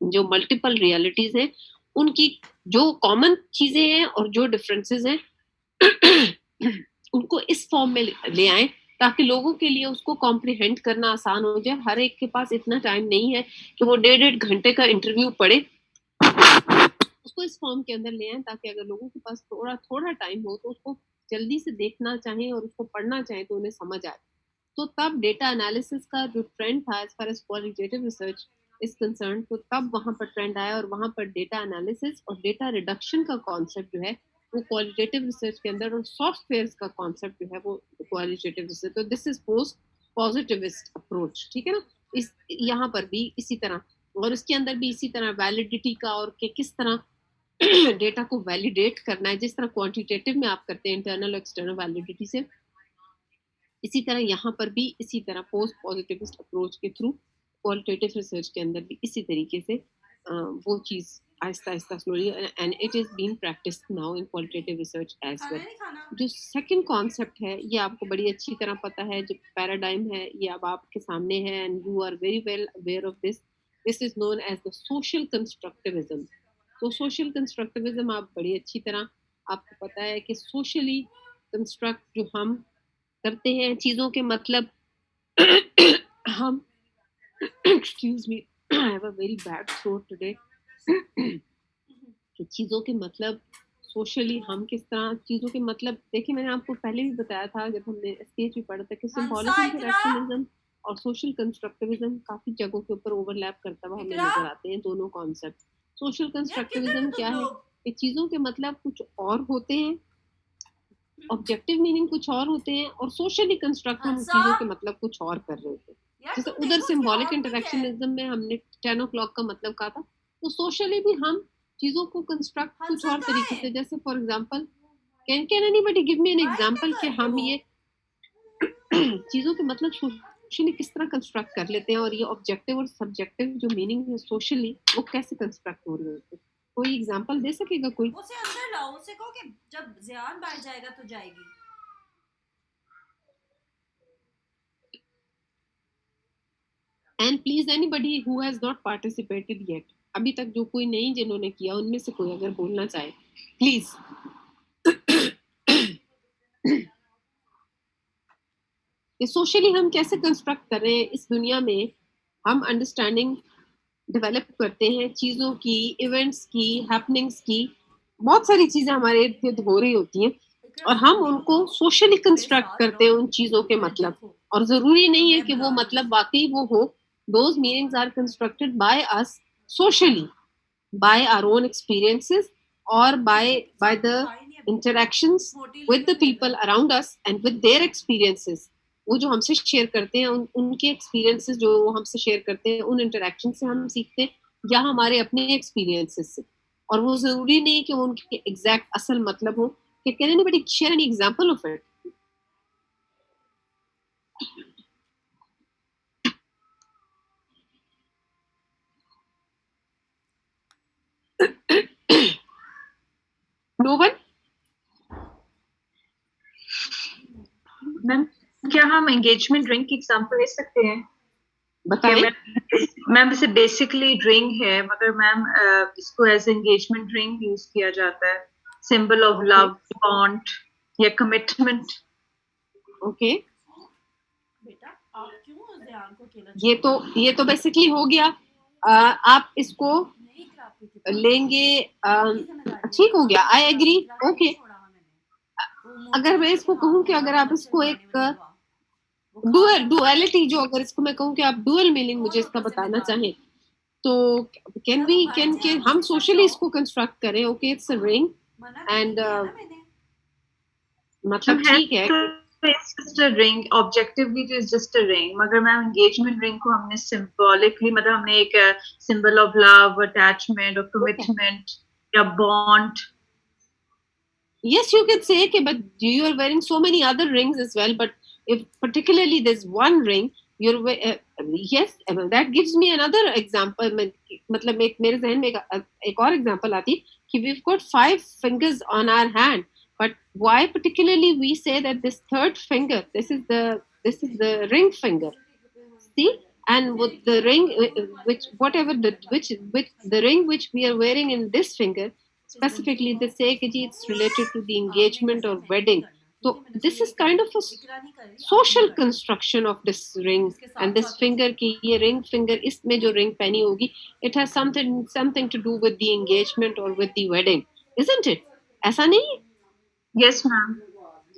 जो मल्टीपल रियलिटीज हैं उनकी जो कॉमन चीजें हैं और जो डिफरेंसेस हैं उनको इस फॉर्म में ले आए ताकि लोगों के लिए उसको कॉम्प्रिहेंड करना आसान हो जाए। हर एक के पास इतना टाइम नहीं है कि वो 1.5 घंटे का इंटरव्यू पढ़े, उसको इस फॉर्म के अंदर ले आए ताकि अगर लोगों के पास थोड़ा टाइम हो तो उसको जल्दी से देखना चाहें और उसको पढ़ना चाहें तो उन्हें समझ आए। तो तब डेटा एनालिसिस का जो ट्रेंड था as far as qualitative research is concern, तो तब वहां पर ट्रेंड आया और वहां पर डेटा एनालिसिस और डेटा रिडक्शन का कॉन्सेप्ट जो है वो क्वालिटेटिव रिसर्च के अंदर, और सॉफ्टवेयर का कॉन्सेप्ट जो है वो क्वालिटेटिव रिसर्च। तो this is post positivist approach, ठीक है ना। इस यहाँ पर भी इसी तरह, और इसके अंदर भी इसी तरह वैलिडिटी का और कि किस तरह डेटा को वैलिडेट करना है, जिस तरह क्वांटिटेटिव में आप करते हैं इंटरनल एक्सटर्नल वैलिडिटी से, इसी तरह यहाँ पर भी इसी तरह पोस्ट पॉजिटिविस्ट अप्रोच के थ्रू क्वालिटेटिव रिसर्च के अंदर भी इसी तरीके से वो चीज आहिस्ता आहिस्ता slowly, and it is being practised now in qualitative research as well. जो सेकंड कॉन्सेप्ट है ये आपको बड़ी अच्छी तरह पता है, जो पैराडाइम है ये अब आपके सामने है and you are very well aware of this. This is known as the social constructivism. तो सोशल कंस्ट्रक्टिविज्म आप बड़ी अच्छी तरह आपको पता है कि सोशली कंस्ट्रक्ट जो हम करते हैं चीजों के मतलब हम excuse me, I have a very bad throat today कि चीजों के मतलब सोशली हम किस तरह चीजों के मतलब, देखिए मैंने आपको पहले भी बताया था जब हमने स्टेज भी पढ़ा था कि सिंबॉलिक इंटरैक्शनिज्म और सोशल कंस्ट्रक्टिविज्म काफी जगहों के ऊपर ओवरलैप करता हुआ हमें नजर आते हैं दोनों कॉन्सेप्ट। सोशल कंस्ट्रक्टिविज्म क्या है कि चीजों के मतलब कुछ और होते हैं, ऑब्जेक्टिव मीनिंग कुछ और होते हैं, और सोशली कंस्ट्रक्ट हम चीजों के मतलब कुछ और कर रहे होते हैं। जैसे उधर सिंबॉलिक इंटरैक्शनिज्म में हमने 10 o'clock का मतलब कहा था, तो सोशली भी हम चीजों को कंस्ट्रक्ट कुछ और तरीके से, जैसे for example can anybody give me an example कि हम ये चीजों के मतलब सोशली किस तरह कंस्ट्रक्ट कर लेते हैं और ये ऑब्जेक्टिव और सब्जेक्टिव जो मीनिंग है सोशली वो कैसे कंस्ट्रक्ट हो रहे होते हैं। कोई एग्जांपल दे सकेगा कोई? उसे अंदर लाओ, उसे कहो कि जब ज़ियान बैठ जाएगा तो जाएगी। And please anybody who has not participated yet, अभी तक जो कोई नहीं जिन्होंने किया उनमें से कोई अगर बोलना चाहे प्लीज। ये सोशली हम कैसे कंस्ट्रक्ट कर रहे हैं इस दुनिया में, हम अंडरस्टैंडिंग डेवलप करते हैं चीजों की, इवेंट्स की, हैपनिंग्स की, बहुत सारी चीजें हमारे इर्द गिर्द हो रही होती हैं और हम उनको सोशली कंस्ट्रक्ट करते हैं उन चीजों के मतलब, और जरूरी नहीं है कि वो मतलब वाकई वो हो। Those meanings are constructed by us socially, by our own experiences or by the interactions with the people around us and with their experiences। वो जो हमसे शेयर करते हैं उनके एक्सपीरियंसेस जो वो हमसे शेयर करते हैं, उन इंटरेक्शन से हम सीखते हैं या हमारे अपने एक्सपीरियंसेस से, और वो जरूरी नहीं कि वो उनके एग्जैक्ट असल मतलब हो। Can anybody share any example of it? No one? Ma'am क्या हम एंगेजमेंट ड्रिंक की एग्जांपल ले सकते हैं? बताइए मैम जैसे बेसिकली ड्रिंक है मगर मैम इसको एज एंगेजमेंट ड्रिंक यूज किया जाता है, सिंबल ऑफ लव, बॉन्ड या कमिटमेंट। ओके, बेटा आप क्यों ज़ियान को अकेला ये तो बेसिकली हो गया। आप इसको नहीं थेरेपी के लेंगे, ठीक हो गया, आई एग्री, ओके। अगर मैं इसको कहूँ कि अगर आप इसको एक डुअलिटी, जो अगर इसको मैं कहूँ कि आप डुअल मीनिंग मुझे इसका बताना चाहें तो कैन हम सोशली इसको कंस्ट्रक्ट करें। Okay, it's a ring and मतलब ठीक है it's just a ring, objectively it is just a ring, मगर मैम engagement ring को हमने symbolically, मतलब हमने एक symbol of love, attachment or commitment या bond. Yes, you can say कि but you are wearing so many other rings as well, but if particularly there's one ring you're yes, that gives me another example. मतलब एक मेरे जहन में एक और example आती कि we've got 5 fingers on our hand, but why particularly we say that this third finger, this is the ring finger, see, and with the ring which whatever which the ring which we are wearing in this finger, specifically they say कि जी it's related to the engagement or wedding. So this is kind of a social construction of this ring and this finger ki ye ring finger isme jo ring pehni hogi, it has something to do with the engagement or with the wedding, isn't it? ऐसा नहीं? Yes ma'am.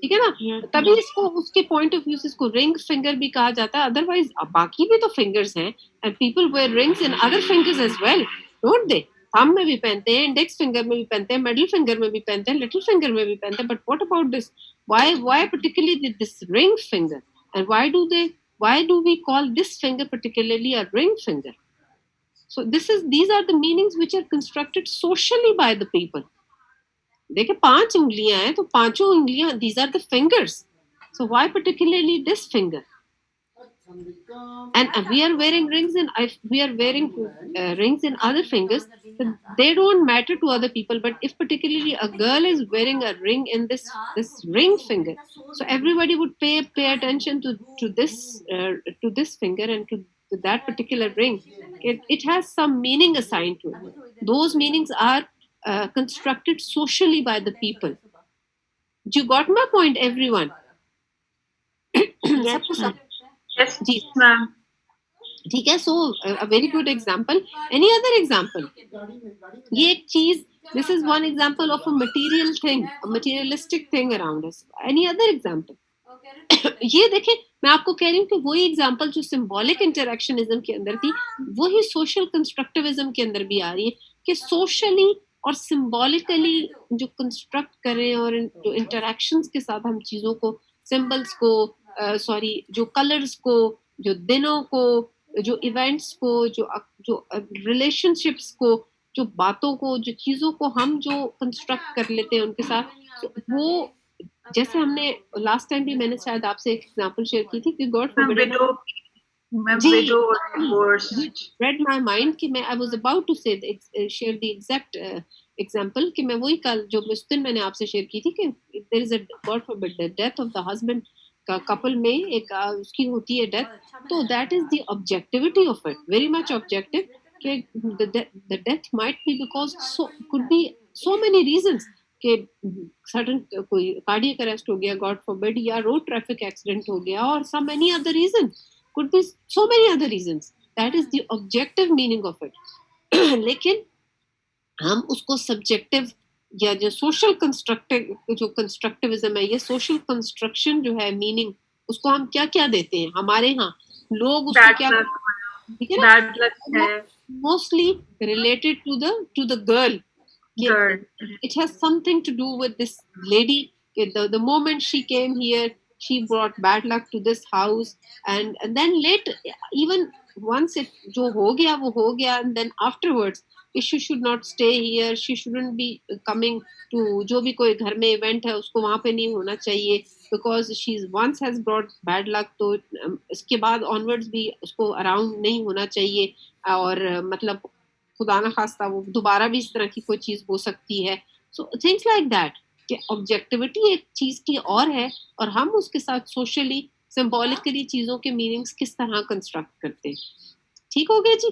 ठीक है ना, तभी इसको उसके पॉइंट ऑफ व्यू से इसको रिंग फिंगर भी कहा जाता है. अदरवाइज बाकी भी तो फिंगर्स हैं and people wear rings in other fingers as well, don't they? Thumb में भी पहनते हैं, इंडेक्स फिंगर में भी पहनते हैं, मिडिल फिंगर में भी पहनते हैं, लिटिल फिंगर में भी पहनते हैं. But what about this? Why particularly this ring finger, and why do we call this finger particularly a ring finger? So these are the meanings which are constructed socially by the people. देखिए 5 उंगलियां हैं तो पांचों उंगलियां, these are the fingers, so why particularly this finger? And we are wearing rings and we are wearing rings in other fingers, so they don't matter to other people. But if particularly a girl is wearing a ring in this ring finger, so everybody would pay attention to this finger and to that particular ring. It has some meaning assigned to it. Those meanings are constructed socially by the people. You got my point, everyone? Yes ma'am. ठीक है. So a very good example. Any other example? ये एक चीज, this is one example of a material thing, a materialistic thing around us. Any other example? ये देखें, मैं आपको कह रही हूँ कि वही एग्जाम्पल जो सिंबॉलिक इंटरेक्शनिज्म के अंदर थी, वही सोशल कंस्ट्रक्टिविज्म के अंदर भी आ रही है कि सोशली और सिंबॉलिकली जो कंस्ट्रक्ट करें और जो इंटरेक्शंस के साथ हम चीजों को, सिंबल्स को, जो कलर्स को, जो दिनों को, जो इवेंट्स को, जो रिलेशनशिप्स को, जो बातों को, जो चीजों को हम जो कंस्ट्रक्ट कर लेते हैं उनके साथ, वो जैसे हमने लास्ट टाइम भी मैंने शायद आपसे एक एग्जांपल शेयर की थी कि God forbid, read my mind कि मैं I was about to say share the exact example कि मैं वही कल जो उस दिन मैंने आपसे शेयर की थी कि there is a God forbid the death of the husband का couple में एक उसकी होती है डेथ, तो that is the objectivity of it, very much objective कि the death might be because could be so many reasons कि सडन कोई कार्डियक अरेस्ट हो गया गॉड फॉरबिड, या रोड ट्रैफिक एक्सीडेंट हो गया, और some any other reason, could be so many other reasons. That is the objective meaning of it. लेकिन हम उसको subjective या जो social जो constructivism है, ये social construction जो है meaning, उसको हम क्या क्या देते हैं हमारे यहाँ लोग उसको क्या, ठीक है ना, mostly related to the girl. It has something to do with this lady. The moment she came here, she brought bad luck to this house, and then later, even once it जो हो गया वो हो गया, and then afterwards she should not stay here, she shouldn't be coming to जो भी कोई घर में event है उसको वहाँ पे नहीं होना चाहिए, because she once has brought bad luck, तो इसके बाद onwards भी उसको around नहीं होना चाहिए, और मतलब खुदा ना खास्ता वो दोबारा भी इस तरह की कोई चीज हो सकती है. So things like that कि ऑब्जेक्टिविटी एक चीज की और है, और हम उसके साथ सोशली सिंबॉलिकली चीजों के मीनिंग्स किस तरह कंस्ट्रक्ट करते हैं. ठीक हो गया जी.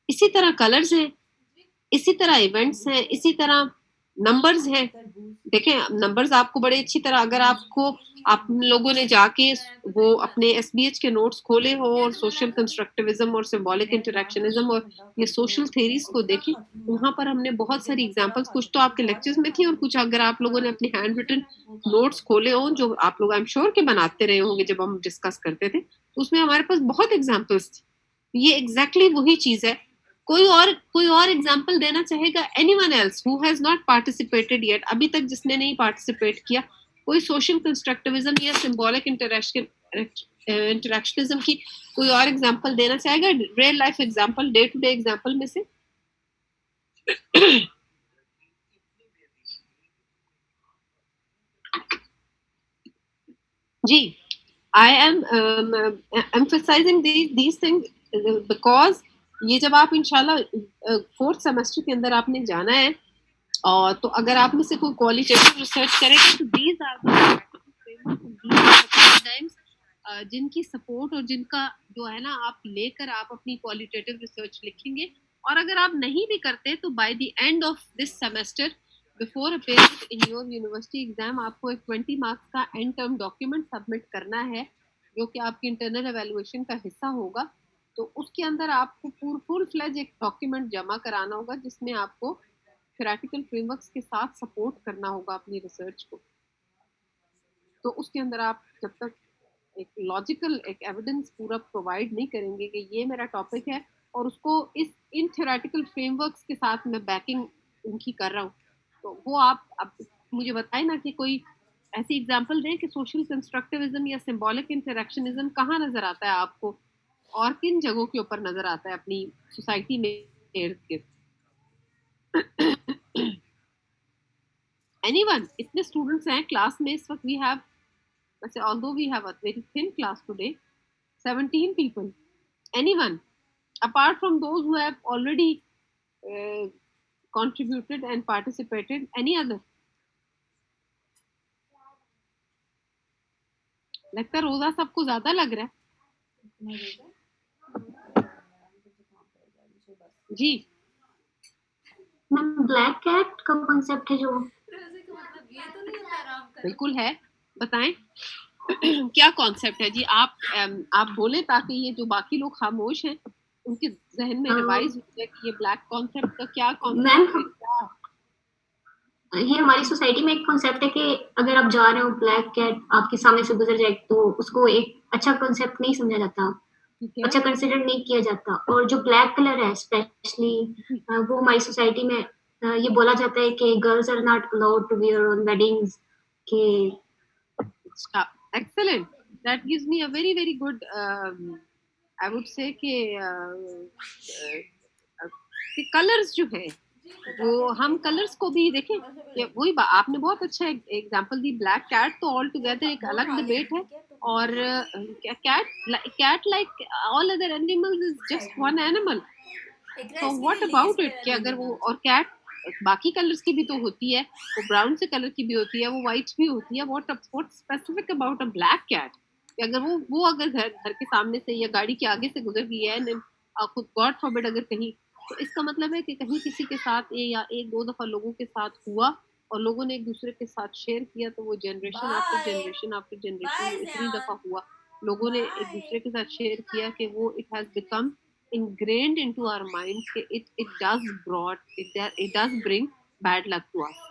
इसी तरह कलर्स हैं, इसी तरह इवेंट्स हैं, इसी तरह नंबर्स हैं. देखें नंबर्स आपको बड़े अच्छी तरह, अगर आप लोगों ने जाके वो अपने SBH के नोट्स खोले हो और सोशल कंस्ट्रक्टिविज्म और सिंबॉलिक इंटरेक्शनिज्म और ये सोशल थ्योरीज को देखें, वहां पर हमने बहुत सारी एग्जांपल्स, कुछ तो आपके लेक्चर्स में थी और कुछ अगर आप लोगों ने अपने हैंड रिटन नोट्स खोले हो जो आप लोग आई एम श्योर के बनाते रहे होंगे जब हम डिस्कस करते थे, तो उसमें हमारे पास बहुत एग्जाम्पल्स थी. ये एग्जैक्टली वही चीज है. कोई और एग्जांपल देना चाहेगा? Anyone else who has not participated yet, अभी तक जिसने नहीं पार्टिसिपेट किया, कोई सोशल कंस्ट्रक्टिविज्म या सिंबॉलिक इंटरेक्शनिज्म की कोई और एग्जांपल देना चाहेगा, real life example, day to day example में से? जी, I am emphasizing these things because ये जब आप इंशाल्लाह फोर्थ सेमेस्टर के अंदर आपने जाना है, और तो अगर आप में से कोई क्वालिटेटिव रिसर्च करेगा तो these are the paradigms जिनकी सपोर्ट और जिनका जो है ना आप लेकर आप अपनी क्वालिटेटिव रिसर्च लिखेंगे। और अगर आप नहीं भी करते तो by the end of this semester before appearing in your university exam आपको एक 20 मार्क्स का एंड टर्म डॉक्यूमेंट सबमिट करना है, जो कि आपकी इंटरनल एवेल्युएशन का हिस्सा होगा। तो उसके अंदर आपको फुल फ्लेज एक डॉक्यूमेंट जमा कराना होगा, जिसमें आपको थ्योरेटिकल फ्रेमवर्क्स के साथ सपोर्ट करना होगा अपनी रिसर्च को। तो उसके अंदर आप जब तक एक लॉजिकल एक एविडेंस पूरा प्रोवाइड नहीं करेंगे कि ये मेरा टॉपिक है और उसको इन थ्योरेटिकल फ्रेमवर्क्स के साथ मैं बैकिंग उनकी कर रहा हूँ, तो वो आप मुझे बताएं ना कि कोई ऐसी एग्जांपल दें कि सोशल कंस्ट्रक्टिविज्म या सिंबॉलिक इंटरेक्शनिज्म कहाँ नजर आता है आपको और किन जगहों के ऊपर नजर आता है अपनी सोसाइटी में इर्द गिर्द। एनीवन? इतने स्टूडेंट्स हैं क्लास में इस वक्त। We have, although we have a very thin class today, 17 people. Anyone apart from those who have already contributed and participated? Any other? लगता है रोजा सबको ज्यादा लग रहा है जी। मैम ब्लैक कैट का कॉन्सेप्ट है जो बिल्कुल है, बताएं क्या कॉन्सेप्ट है जी? आप बोले ताकि ये जो बाकी लोग खामोश हैं उनके जहन में रिवाइज हो जाए कि ये ब्लैक कॉन्सेप्ट का क्या कॉन्सेप्ट है। क्या ये हमारी सोसाइटी में एक कॉन्सेप्ट है कि अगर आप जा रहे हो, ब्लैक कैट आपके सामने से गुजर जाए तो उसको एक अच्छा कॉन्सेप्ट नहीं समझा जाता, अच्छा कंसिडर नहीं किया जाता। और जो ब्लैक कलर है स्पेशली वो हमारी सोसाइटी में ये बोला जाता है कि girls are not allowed to wear on weddings के। Excellent, that gives me a very very good I would say कि कलर्स जो है वो हम कलर्स को भी देखें। वही आपने बहुत अच्छा एग्जांपल दी, ब्लैक कैट तो ऑल टुगेदर एक अलग डिबेट है, और cat like all other animals is just one animal. So what about it कि अगर वो, और कैट बाकी कलर्स की भी तो होती है, वो ब्राउन से कलर की भी होती है, वो व्हाइट भी होती है। What specific about a black cat? अगर वो अगर घर के सामने से या गाड़ी के आगे से गुजर गई है, खुद गॉड फॉरबिड अगर कहीं, तो इसका मतलब है कि कहीं किसी के साथ या एक दो दफा लोगों के साथ हुआ और लोगों ने एक दूसरे के साथ शेयर किया, तो वो generation after generation after generation इतनी दफा हुआ, लोगों ने एक दूसरे के साथ शेयर किया कि वो it has become ingrained into our minds कि it does bring bad luck to us।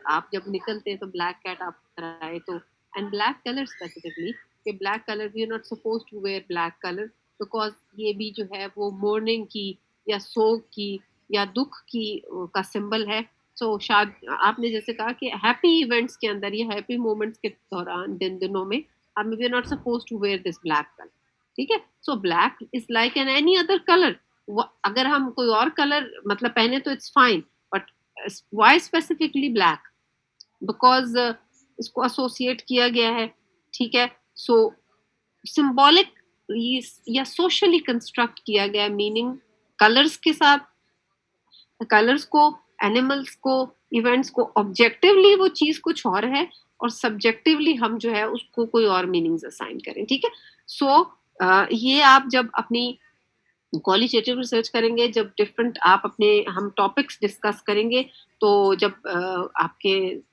आप जब निकलते हैं तो ब्लैक कैट आप आए तो, एंड ब्लैक कलर स्पेसिफिकली कि black colour we are not supposed to wear black colour because ये भी जो है वो मोर्निंग की या सोग की या दुख की का सिंबल है। सो शायद आपने जैसे कहा कि हैप्पी इवेंट्स के अंदर या हैप्पी मोमेंट्स के दौरान दिनों में हम we are not supposed to wear this black colour, ठीक है। So black is like an any other colour. अगर हम कोई और कलर मतलब पहने तो it's fine, but why specifically black? Because इसको एसोसिएट किया गया है, ठीक है। सो सिंबॉलिक या सोशली कंस्ट्रक्ट किया गया मीनिंग कलर्स के साथ, कलर्स को, एनिमल्स को, इवेंट्स को। ऑब्जेक्टिवली वो चीज कुछ और है और सब्जेक्टिवली हम जो है उसको कोई और मीनिंग्स असाइन करें, ठीक है। सो ये आप जब अपनी क्वालिटेटिव रिसर्च करेंगे, जब डिफरेंट आप अपने हम टॉपिक्स डिस्कस करेंगे, तो जब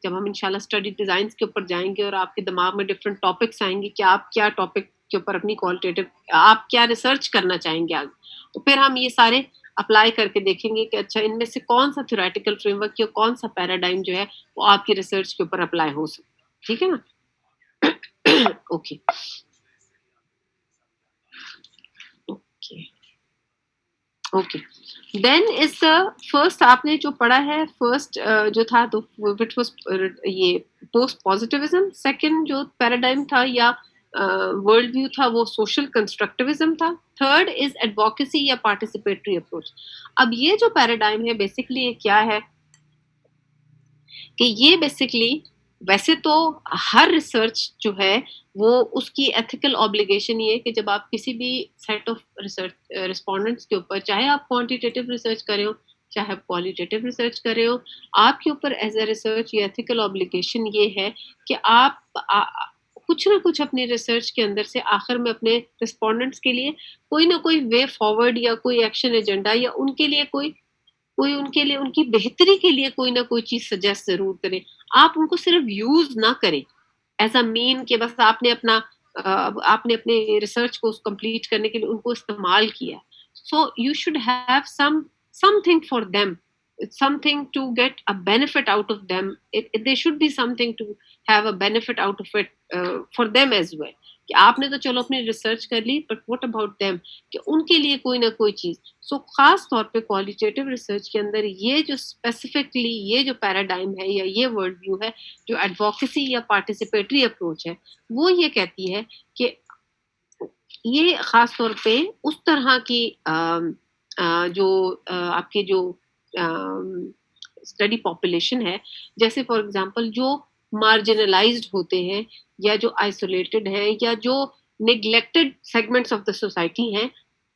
हम इंशाल्लाह स्टडी डिजाइंस के ऊपर जाएंगे और आपके दिमाग में डिफरेंट टॉपिक्स आएंगे कि आप क्या टॉपिक के ऊपर अपनी क्वालिटेटिव आप क्या रिसर्च करना चाहेंगे आगे, तो फिर हम ये सारे अप्लाई करके देखेंगे कि अच्छा इनमें से कौन सा थ्योरेटिकल फ्रेमवर्क या कौन सा पैराडाइम जो है वो आपकी रिसर्च के ऊपर अप्लाई हो सकता है, ठीक है ना। Okay okay, then is the first आपने जो पढ़ा है फर्स्ट जो था तो विच वाज ये पोस्ट पॉजिटिविज्म, सेकंड जो पैराडाइम था या वर्ल्ड व्यू था वो सोशल कंस्ट्रक्टिविज्म था, थर्ड इज एडवोकेसी या पार्टिसिपेटरी अप्रोच। अब ये जो पैराडाइम है बेसिकली ये क्या है कि ये बेसिकली वैसे तो हर रिसर्च जो है वो उसकी एथिकल ऑब्लिगेशन ये है कि जब आप किसी भी सेट ऑफ रिसर्च रिस्पोंडेंट्स के ऊपर, चाहे आप क्वांटिटेटिव रिसर्च कर रहे हो चाहे आप क्वालिटेटिव रिसर्च कर रहे हो, आपके ऊपर एज ए रिसर्च ये एथिकल ऑब्लिगेशन ये है कि आप कुछ ना कुछ अपनी रिसर्च के अंदर से आखिर में अपने रिस्पोंडेंट्स के लिए कोई ना कोई वे फॉरवर्ड या कोई एक्शन एजेंडा या उनके लिए कोई उनके लिए उनकी बेहतरी के लिए कोई ना कोई चीज सजेस्ट जरूर करें। आप उनको सिर्फ यूज ना करें एज अ मीन कि बस आपने अपने रिसर्च को कंप्लीट करने के लिए उनको इस्तेमाल किया। So you should have something for them, something to get a benefit out of them. There should be something to have a benefit out of it for them as well. कि आपने तो चलो अपनी रिसर्च कर ली बट व्हाट अबाउट देम, कि उनके लिए कोई ना कोई चीज। सो खास तौर पे क्वालिटेटिव रिसर्च के अंदर ये जो स्पेसिफिकली ये जो पैराडाइम है या ये वर्ल्ड व्यू है जो एडवोकेसी या पार्टिसिपेटरी अप्रोच है, वो ये कहती है कि ये खास तौर पे उस तरह की जो आपके जो स्टडी पॉपुलेशन है, जैसे फॉर एग्जांपल जो मार्जिनलाइज्ड होते हैं या जो आइसोलेटेड हैं या जो neglected segments of the society हैं,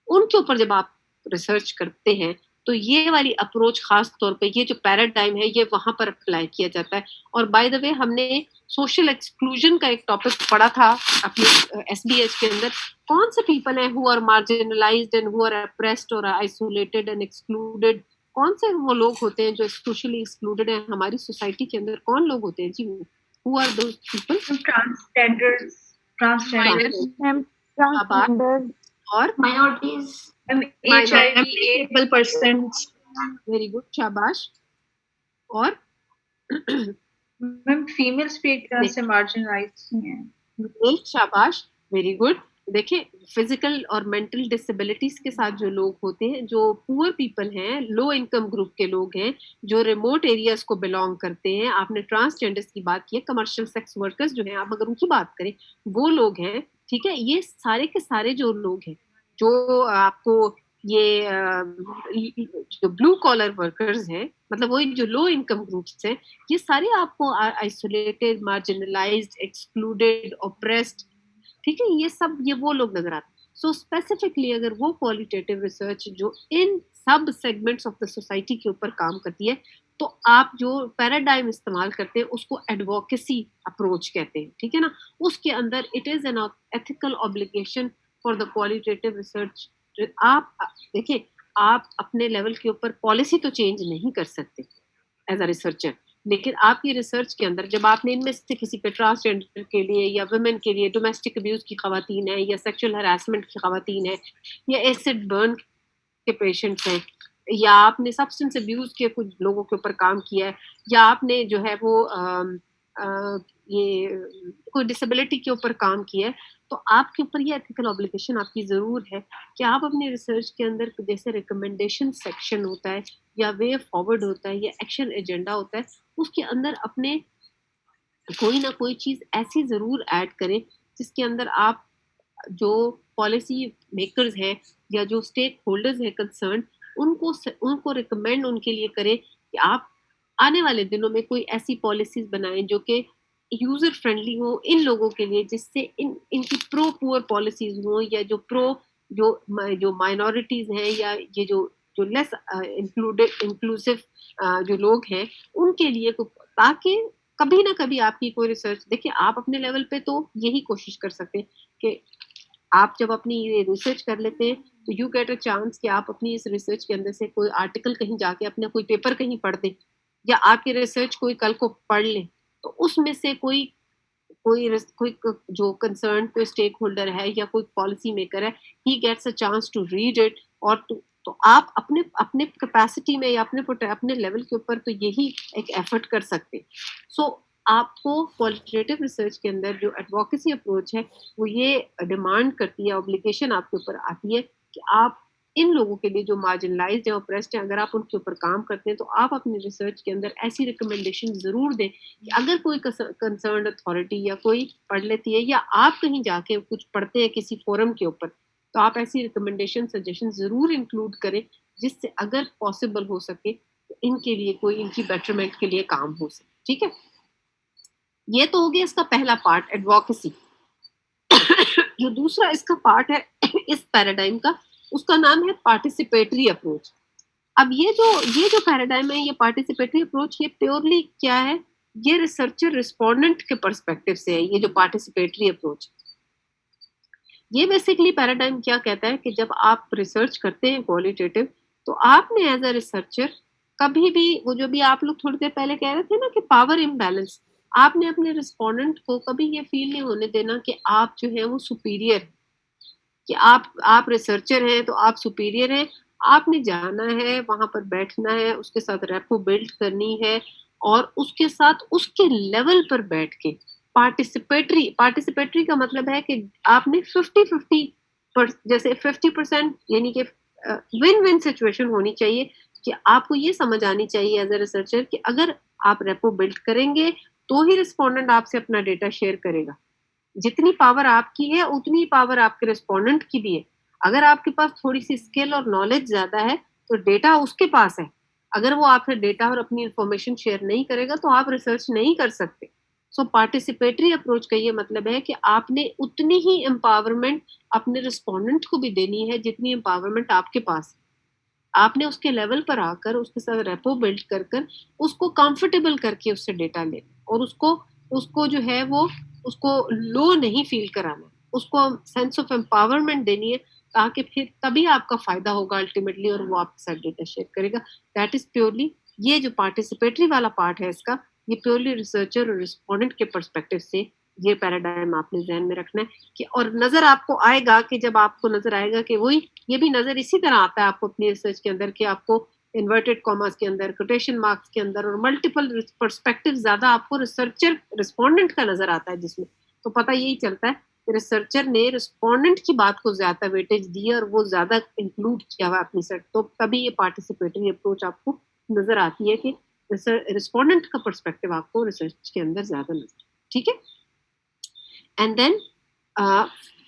उनके ऊपर जब आप रिसर्च करते हैं तो ये वाली अप्रोच खास तौर पे ये जो पैराडाइम है ये वहां पर अप्लाई किया जाता है। और बाय द वे हमने सोशल एक्सक्लूजन का एक टॉपिक पढ़ा था अपने एसबीएच के अंदर। कौन से पीपल हैं who are marginalised and who are oppressed और आइसोलेटेड एंड एक्सक्लूडेड? कौन से वो लोग होते हैं जो सोशली एक्सक्लूडेड हैं हमारी सोसाइटी के अंदर? कौन लोग होते हैं जी? Who are those people? Transgenders और minorities, able persons. Very good, शाबाश। और मैम फीमेल्स भी एक तरह से मार्जिनलाइज्ड हैं। शाबाश, वेरी गुड। देखिए फिजिकल और मेंटल डिसेबिलिटीज के साथ जो लोग होते हैं, जो पुअर पीपल हैं, लो इनकम ग्रुप के लोग हैं, जो रिमोट एरियाज को बिलोंग करते हैं, आपने ट्रांसजेंडर्स की बात की है, कमर्शियल सेक्स वर्कर्स जो हैं, आप अगर उनकी बात करें वो लोग हैं, ठीक है। ये सारे के सारे जो लोग हैं जो आपको ये जो ब्लू कॉलर वर्कर्स हैं, मतलब वही जो लो इनकम ग्रुप्स हैं, ये सारे आपको आइसोलेटेड, मार्जिनलाइज्ड, एक्सक्लूडेड, ऑप्रेस्ड, ठीक है, ये सब ये वो लोग नजर आते हैं। सो स्पेसिफिकली अगर वो क्वालिटेटिव रिसर्च जो इन सब सेगमेंट्स ऑफ द सोसाइटी के ऊपर काम करती है, तो आप जो पैराडाइम इस्तेमाल करते हैं उसको एडवोकेसी अप्रोच कहते हैं, ठीक है ना। उसके अंदर it is an ethical obligation for the qualitative research. आप देखिए, आप अपने लेवल के ऊपर पॉलिसी तो चेंज नहीं कर सकते एज अ रिसर्चर, लेकिन आपकी रिसर्च के अंदर जब आपने इनमें से किसी पे ट्रांसजेंडर के लिए या वुमेन के लिए, डोमेस्टिक अब्यूज की खवातीन है या सेक्सुअल हरासमेंट की खवातीन है या एसिड बर्न के पेशेंट्स हैं, या आपने सब्सटेंस अब्यूज के कुछ लोगों के ऊपर काम किया है, या आपने जो है वो ये कोई डिसेबिलिटी के ऊपर काम किया है, तो आपके ऊपर ये एथिकल ऑब्लिगेशन आपकी जरूर है कि आप अपनी रिसर्च के अंदर जैसे रिकमेंडेशन सेक्शन होता है या वे फॉरवर्ड होता है या एक्शन एजेंडा होता है, उसके अंदर अपने कोई ना कोई चीज ऐसी जरूर ऐड करें जिसके अंदर आप जो पॉलिसी मेकर्स हैं या जो स्टेक होल्डर्स हैं कंसर्न, उनको रिकमेंड उनके लिए करें कि आप आने वाले दिनों में कोई ऐसी पॉलिसीज बनाएं जो कि यूजर फ्रेंडली हो इन लोगों के लिए, जिससे इनकी प्रो पुअर पॉलिसीज हो या जो माइनॉरिटीज हैं या ये जो लेस इंक्लूसिव जो लोग हैं उनके लिए, ताकि कभी ना कभी आपकी कोई रिसर्च, देखिए आप अपने लेवल पे तो यही कोशिश कर सकते हैं कि आप जब अपनी रिसर्च कर लेते हैं तो यू गेट अ चांस कि आप अपनी इस रिसर्च के अंदर से कोई आर्टिकल कहीं जाके अपना कोई पेपर कहीं पढ़ दें, या आपकी रिसर्च कोई कल को पढ़ लें, तो उसमें से कोई जो कंसर्न कोई स्टेक होल्डर है या कोई पॉलिसी मेकर है, he gets a chance to read it, और तो आप अपने कैपेसिटी में या अपने लेवल के ऊपर तो यही एक एफर्ट कर सकते हैं। सो आपको क्वालिटेटिव रिसर्च के अंदर जो एडवोकेसी अप्रोच है वो ये डिमांड करती है, ऑब्लिगेशन आपके ऊपर आती है कि आप इन लोगों के लिए जो मार्जिनलाइज्ड है, ऑप्रेस्ड है, अगर आप उनके ऊपर काम करते हैं तो आप अपनी रिसर्च के अंदर ऐसी रिकमेंडेशन जरूर दें कि अगर कोई कंसर्न अथॉरिटी या कोई पढ़ लेती है या आप कहीं जाके कुछ पढ़ते हैं किसी फोरम के ऊपर, तो आप ऐसी रिकमेंडेशन सजेशन जरूर इंक्लूड करें जिससे अगर पॉसिबल हो सके तो इनके लिए कोई इनकी बेटरमेंट के लिए काम हो सके। ठीक है, ये तो हो गया इसका पहला पार्ट, एडवोकेसी। जो दूसरा इसका पार्ट है इस पैराडाइम का, उसका नाम है पार्टिसिपेटरी अप्रोच। अब ये जो पैराडाइम है, ये पार्टिसिपेटरी अप्रोच, ये प्योरली क्या है, ये रिसर्चर रिस्पोंडेंट के पर्सपेक्टिव से है। ये जो पार्टिसिपेटरी अप्रोच, ये बेसिकली पैराडाइम क्या कहता है कि जब आप रिसर्च करते हैं क्वालिटेटिव, तो आपने एज अ रिसर्चर कभी भी, वो जो भी आप लोग थोड़ी देर पहले कह रहे थे ना कि पावर इम्बैलेंस, आपने अपने रिस्पोंडेंट को कभी ये फील नहीं होने देना कि आप जो है वो सुपीरियर, कि आप रिसर्चर हैं तो आप सुपीरियर हैं। आपने जाना है, वहां पर बैठना है, उसके साथ रेपो बिल्ड करनी है और उसके साथ उसके लेवल पर बैठ के पार्टिसिपेटरी का मतलब है कि आपने 50-50 जैसे 50% यानी कि विन विन सिचुएशन होनी चाहिए कि आपको ये समझ आनी चाहिए एज ए रिसर्चर कि अगर आप रेपो बिल्ड करेंगे तो ही रिस्पोंडेंट आपसे अपना डेटा शेयर करेगा। जितनी पावर आपकी है उतनी पावर आपके रिस्पोंडेंट की भी है। अगर आपके पास थोड़ी सी स्किल और नॉलेज ज्यादा है तो डेटा उसके पास है, अगर वो आपसे डेटा और अपनी इंफॉर्मेशन शेयर नहीं करेगा तो आप रिसर्च नहीं कर सकते। सो पार्टिसिपेटरी अप्रोच का ये मतलब है कि आपने उतनी ही एम्पावरमेंट अपने रिस्पोंडेंट को भी देनी है जितनी एम्पावरमेंट आपके पास है। आपने उसके लेवल पर आकर उसके साथ रेपो बिल्ड कर उसको कंफर्टेबल करके उससे डेटा लेना और उसको जो है वो उसको लो नहीं फील कराना, उसको सेंस ऑफ एम्पावरमेंट देनी है, ताकि फिर तभी आपका फायदा होगा अल्टीमेटली और वो आपके साथ डेटा शेयर करेगा। दैट इज प्योरली, ये जो पार्टिसिपेटरी वाला पार्ट है इसका, ये प्योरली रिसर्चर और रिस्पोंडेंट के पर्सपेक्टिव से ये पैराडाइम आपने ध्यान में रखना है कि, और नजर आपको आएगा कि जब आपको नजर आएगा कि वही, ये भी नजर इसी तरह आता है आपको अपनी रिसर्च के अंदर कि आपको इन्वर्टेड कॉमर्स के अंदर, कोटेशन मार्क्स के अंदर और मल्टीपल पर्सपेक्टिव ज्यादा आपको रिसर्चर रिस्पोंडेंट का नजर आता है, जिसमें तो पता यही चलता है कि रिसर्चर ने रिस्पोंडेंट की बात को ज्यादा वेटेज दी और वो ज्यादा इंक्लूड किया हुआ अपनी सर्च, तो तभी ये पार्टिसिपेटरी अप्रोच आपको नजर आती है कि रिस्पोंडेंट का पर्सपेक्टिव आपको रिसर्च के अंदर ज्यादा नजर। ठीक है, एंड देन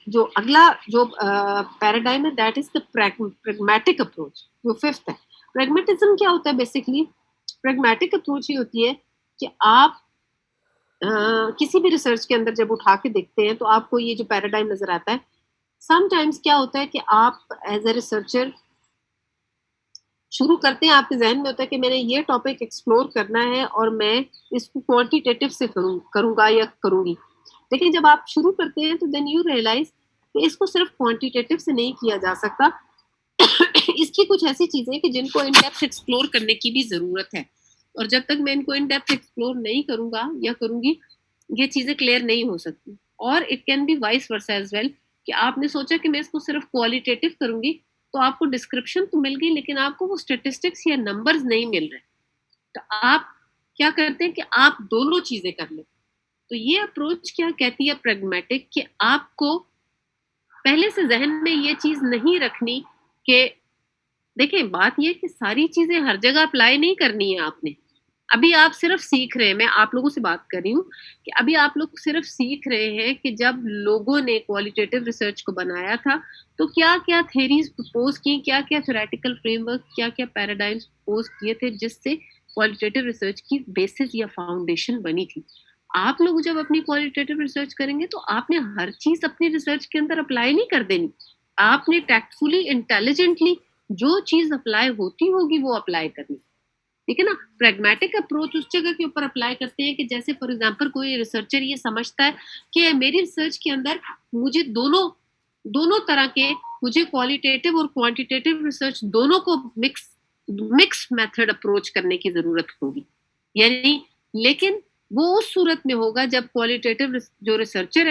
जो अगला जो पैराडाइम है that is the pragmatic approach, जो फिफ्थ है। प्रैग्मेटिज्म क्या होता है? बेसिकली प्रैग्मेटिक अप्रोच ही होती है कि आप किसी भी रिसर्च के अंदर जब उठा के देखते हैं तो आपको ये जो पैराडाइम नजर आता है। समटाइम्स क्या होता है कि आप एज ए रिसर्चर शुरू करते हैं, आपके जहन में होता है कि मैंने ये टॉपिक एक्सप्लोर करना है और मैं इसको क्वांटिटेटिव से करूंगा या करूंगी, लेकिन जब आप शुरू करते हैं तो देन यू रियलाइज कि इसको सिर्फ क्वांटिटेटिव से नहीं किया जा सकता। इसकी कुछ ऐसी चीजें कि जिनको इन डेप्थ एक्सप्लोर करने की भी जरूरत है, और जब तक मैं इनको इन डेप्थ एक्सप्लोर नहीं करूंगा या करूंगी, ये चीजें क्लियर नहीं हो सकती। और it can be vice versa as well कि आपने सोचा कि मैं इसको सिर्फ क्वालिटेटिव करूंगी, तो आपको डिस्क्रिप्शन तो मिल गई लेकिन आपको वो स्टेटिस्टिक्स या नंबर्स नहीं मिल रहे, तो आप क्या करते हैं कि आप दोनों चीजें कर लेते। तो ये अप्रोच क्या कहती है प्रैग्मेटिक, कि आपको पहले से जहन में ये चीज नहीं रखनी कि देखिए बात ये कि सारी चीजें हर जगह अप्लाई नहीं करनी है आपने। अभी आप सिर्फ सीख रहे हैं, मैं आप लोगों से बात कर रही हूँ कि अभी आप लोग सिर्फ सीख रहे हैं कि जब लोगों ने क्वालिटेटिव रिसर्च को बनाया था तो क्या क्या थेरीज प्रपोज की, क्या क्या थ्योरेटिकल फ्रेमवर्क, क्या क्या पैराडाइम्स प्रपोज किए थे जिससे क्वालिटेटिव रिसर्च की बेसिस या फाउंडेशन बनी थी। आप लोग जब अपनी क्वालिटेटिव रिसर्च करेंगे तो आपने हर चीज अपनी रिसर्च के अंदर अप्लाई नहीं कर देनी, आपने टैक्टफुली इंटेलिजेंटली जो चीज अप्लाई होती होगी वो अप्लाई करनी, ठीक है ना। प्रैग्मेटिक अप्रोच उस जगह के ऊपर अप्लाई करते हैं कि जैसे फॉर एग्जांपल कोई रिसर्चर ये समझता है कि मेरी रिसर्च के अंदर मुझे दोनों तरह के, मुझे क्वालिटेटिव और क्वांटिटेटिव रिसर्च दोनों को मिक्स मेथड अप्रोच करने की जरूरत होगी, यानी लेकिन वो उस सूरत में होगा जब क्वालिटेटिव जो रिसर्चर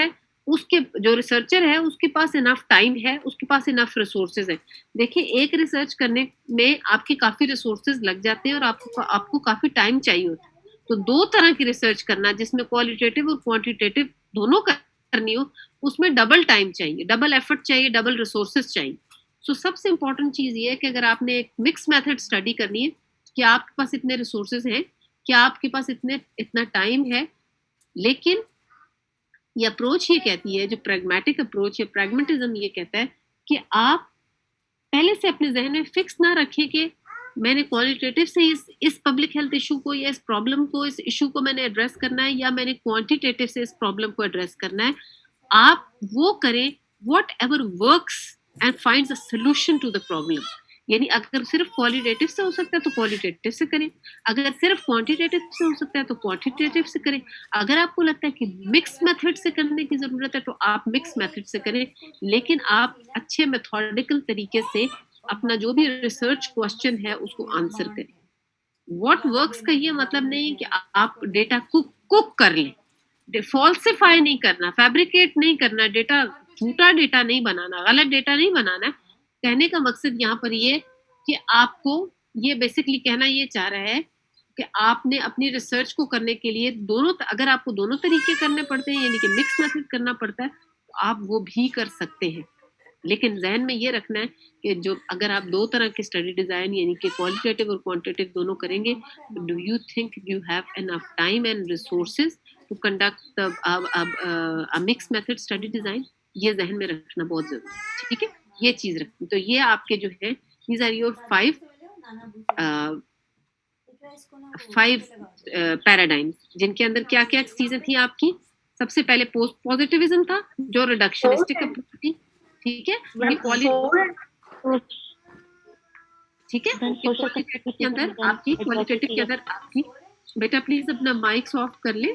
है उसके पास इनफ टाइम है, उसके पास इनफ रिसोर्सेज है। देखिए एक रिसर्च करने में आपके काफी रिसोर्सेज लग जाते हैं और आपको काफी टाइम चाहिए होता है। तो दो तरह की रिसर्च करना जिसमें क्वालिटेटिव और क्वांटिटेटिव दोनों करनी हो, उसमें डबल टाइम चाहिए, डबल एफर्ट चाहिए, डबल रिसोर्सेज चाहिए। सो सबसे इम्पोर्टेंट चीज ये है कि अगर आपने एक मिक्स मेथड स्टडी करनी है, कि आपके पास इतने रिसोर्सेज हैं, क्या आपके पास इतना टाइम है, लेकिन ये अप्रोच ये कहती है, जो प्रैग्मेटिक अप्रोच है, प्रैग्मेटिज्म ये कहता है कि आप पहले से अपने जहन में फिक्स ना रखें कि मैंने क्वालिटेटिव से इस पब्लिक हेल्थ इशू को या इस प्रॉब्लम को, इस इशू को मैंने एड्रेस करना है, या मैंने क्वांटिटेटिव से इस प्रॉब्लम को एड्रेस करना है। आप वो करें whatever works and finds a solution to the problem. यानी अगर सिर्फ क्वालिटेटिव से हो सकता है तो क्वालिटेटिव से करें, अगर सिर्फ क्वांटिटेटिव से हो सकता है तो क्वांटिटेटिव से करें, अगर आपको लगता है कि मिक्स मेथड से करने की जरूरत है तो आप मिक्स मेथड से करें, लेकिन आप अच्छे मेथोडिकल तरीके से अपना जो भी रिसर्च क्वेश्चन है उसको आंसर करें। व्हाट वर्क्स का ये मतलब नहीं है कि आप डेटा कुक कर लें, फॉल्सिफाई नहीं करना, फैब्रिकेट नहीं करना, डेटा झूठा डेटा नहीं बनाना, गलत डेटा नहीं बनाना। कहने का मकसद यहाँ पर ये कि आपको ये बेसिकली कहना ये चाह रहा है कि आपने अपनी रिसर्च को करने के लिए दोनों, अगर आपको दोनों तरीके करने पड़ते हैं, यानी कि मिक्स मेथड करना पड़ता है, तो आप वो भी कर सकते हैं। लेकिन जहन में ये रखना है कि जो अगर आप दो तरह के स्टडी डिजाइन यानी कि क्वालिटेटिव और क्वांटिटेटिव दोनों करेंगे, do you think you have enough time and resources to conduct a mix method study design? ये जहन में रखना बहुत जरूरी है, ठीक है? ये चीज रखनी। तो ये आपके जो है, these are your five paradigms, जिनके अंदर क्या क्या चीजें थी आपकी। सबसे पहले पोस्ट पॉजिटिविज्म था, जो रिडक्शनिस्टिक अप्रोच थी, ठीक है? ठीक है, क्वालिटेटिव के अंदर आपकी, क्वालिटेटिव के अंदर आपकी, बेटा प्लीज अपना माइक्स ऑफ कर ले,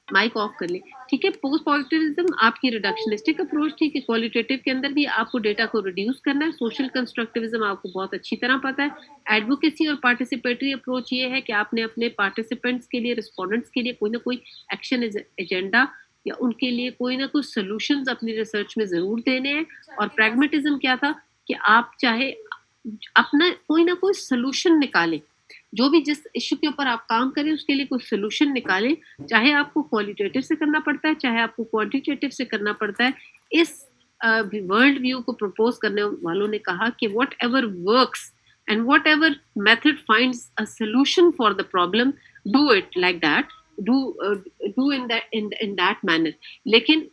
माइक ऑफ कर ले, ठीक है? पोस्ट पॉजिटिविज्म आपकी रिडक्शनिस्टिक अप्रोच थी कि क्वालिटेटिव के अंदर भी आपको डेटा को रिड्यूस करना है। सोशल कंस्ट्रक्टिविज्म आपको बहुत अच्छी तरह पता है। एडवोकेसी और पार्टिसिपेटरी अप्रोच ये है कि आपने अपने पार्टिसिपेंट्स के लिए, रिस्पोंडेंट्स के लिए कोई ना कोई एक्शन एजेंडा या उनके लिए कोई ना कोई सोल्यूशंस अपनी रिसर्च में जरूर देने हैं। और प्रैग्मेटिज्म क्या था कि आप चाहे अपना कोई ना कोई सोल्यूशन निकालें, जो भी जिस इश्यू के ऊपर आप काम करें उसके लिए कोई सोल्यूशन निकालें, चाहे आपको क्वालिटेटिव से करना पड़ता है, चाहे आपको क्वांटिटेटिव से करना पड़ता है। इस वर्ल्ड व्यू को प्रपोज करने वालों ने कहा कि what ever works and what ever method finds a solution for the problem, do it like that, do in that manner. लेकिन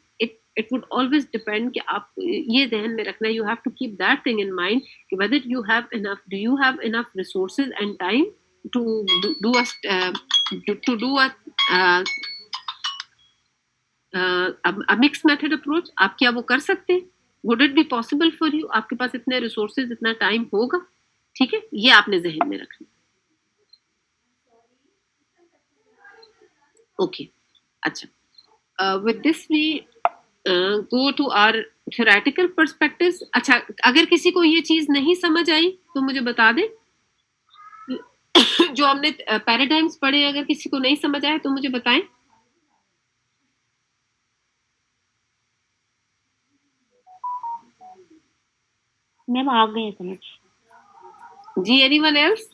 it would always depend कि आप ये ध्यान में रखना, you have to keep that thing in mind कि whether do you have enough resources and time to do a mixed method approach। आप क्या वो कर सकते हैं? Would it be possible for you? आपके पास इतने resources, इतना टाइम होगा, ठीक है? ये आपने जहन में रखना। ओके, अच्छा, with this we go to our theoretical perspectives। अच्छा, अगर किसी को ये चीज नहीं समझ आई तो मुझे बता दें। जो हमने पैराडाइम्स पढ़े, अगर किसी को नहीं समझ आया तो मुझे बताएं। मैम आ गए समझ जी, एनीवन एल्स?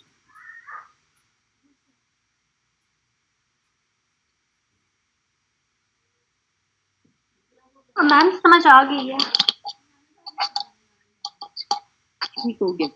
मैम समझ आ गई है। ठीक हो गया,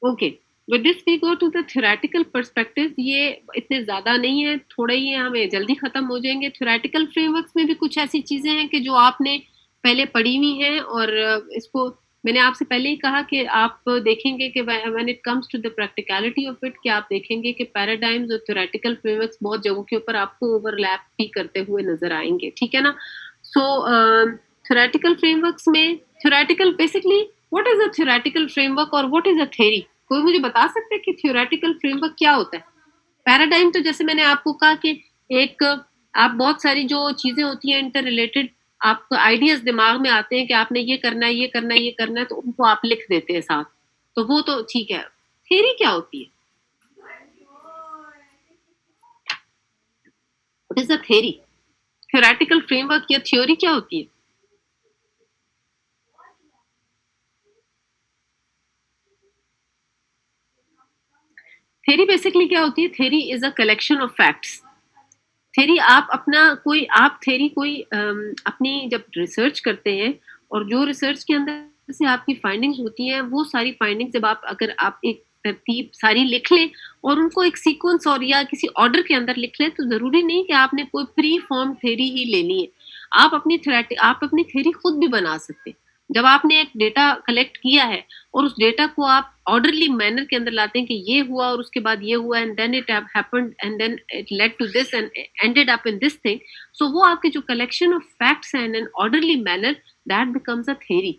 okay. With this we go to the theoretical perspective. ये इतने ज्यादा नहीं है, थोड़े ही हैं, हमें जल्दी खत्म हो जाएंगे। थ्योरेटिकल फ्रेमवर्क्स में भी कुछ ऐसी चीजें हैं कि जो आपने पहले पढ़ी हुई हैं, और इसको मैंने आपसे पहले ही कहा कि आप देखेंगे कि when it comes to the practicality of it, कि आप देखेंगे कि पैराडाइम्स और थ्योरेटिकल फ्रेमवर्क्स बहुत जगहों के ऊपर आपको ओवरलैप भी करते हुए नजर आएंगे, ठीक है ना? सो थ्योरेटिकल फ्रेमवर्क्स में, theoretical basically what is a theoretical framework और व्हाट इज अ थ्योरी? कोई मुझे बता सकता है कि थ्योरेटिकल फ्रेमवर्क क्या होता है? पैराडाइम तो जैसे मैंने आपको कहा कि एक, आप बहुत सारी जो चीजें होती हैं इंटर रिलेटेड, आपको आइडियाज दिमाग में आते हैं कि आपने ये करना है, ये करना है, ये करना है, तो उनको आप लिख देते हैं साथ, तो वो तो ठीक है। थ्योरी क्या होती है? What is a theory? Theoretical framework या थ्योरी क्या होती है? थ्योरी बेसिकली क्या होती है? Theory is a collection of facts. Theory आप अपना कोई, आप थ्योरी कोई अपनी जब रिसर्च करते हैं, और जो रिसर्च के अंदर से आपकी फाइंडिंग्स होती हैं, वो सारी फाइंडिंग्स जब अगर आप एक तरतीब सारी लिख लें और उनको एक सीक्वेंस और या किसी ऑर्डर के अंदर लिख लें, तो जरूरी नहीं कि आपने कोई प्री फॉर्म थ्योरी ही लेनी है। आप अपनी थ्योरी खुद भी बना सकते हैं। जब आपने एक डेटा कलेक्ट किया है और उस डेटा को आप ऑर्डरली मैनर के अंदर लाते हैं कि ये हुआ और उसके बाद ये हुआ and then it happened and then it led to this and ended up in this thing, so वो आपके जो कलेक्शन ऑफ फैक्ट्स हैं in an orderly manner, that becomes a theory.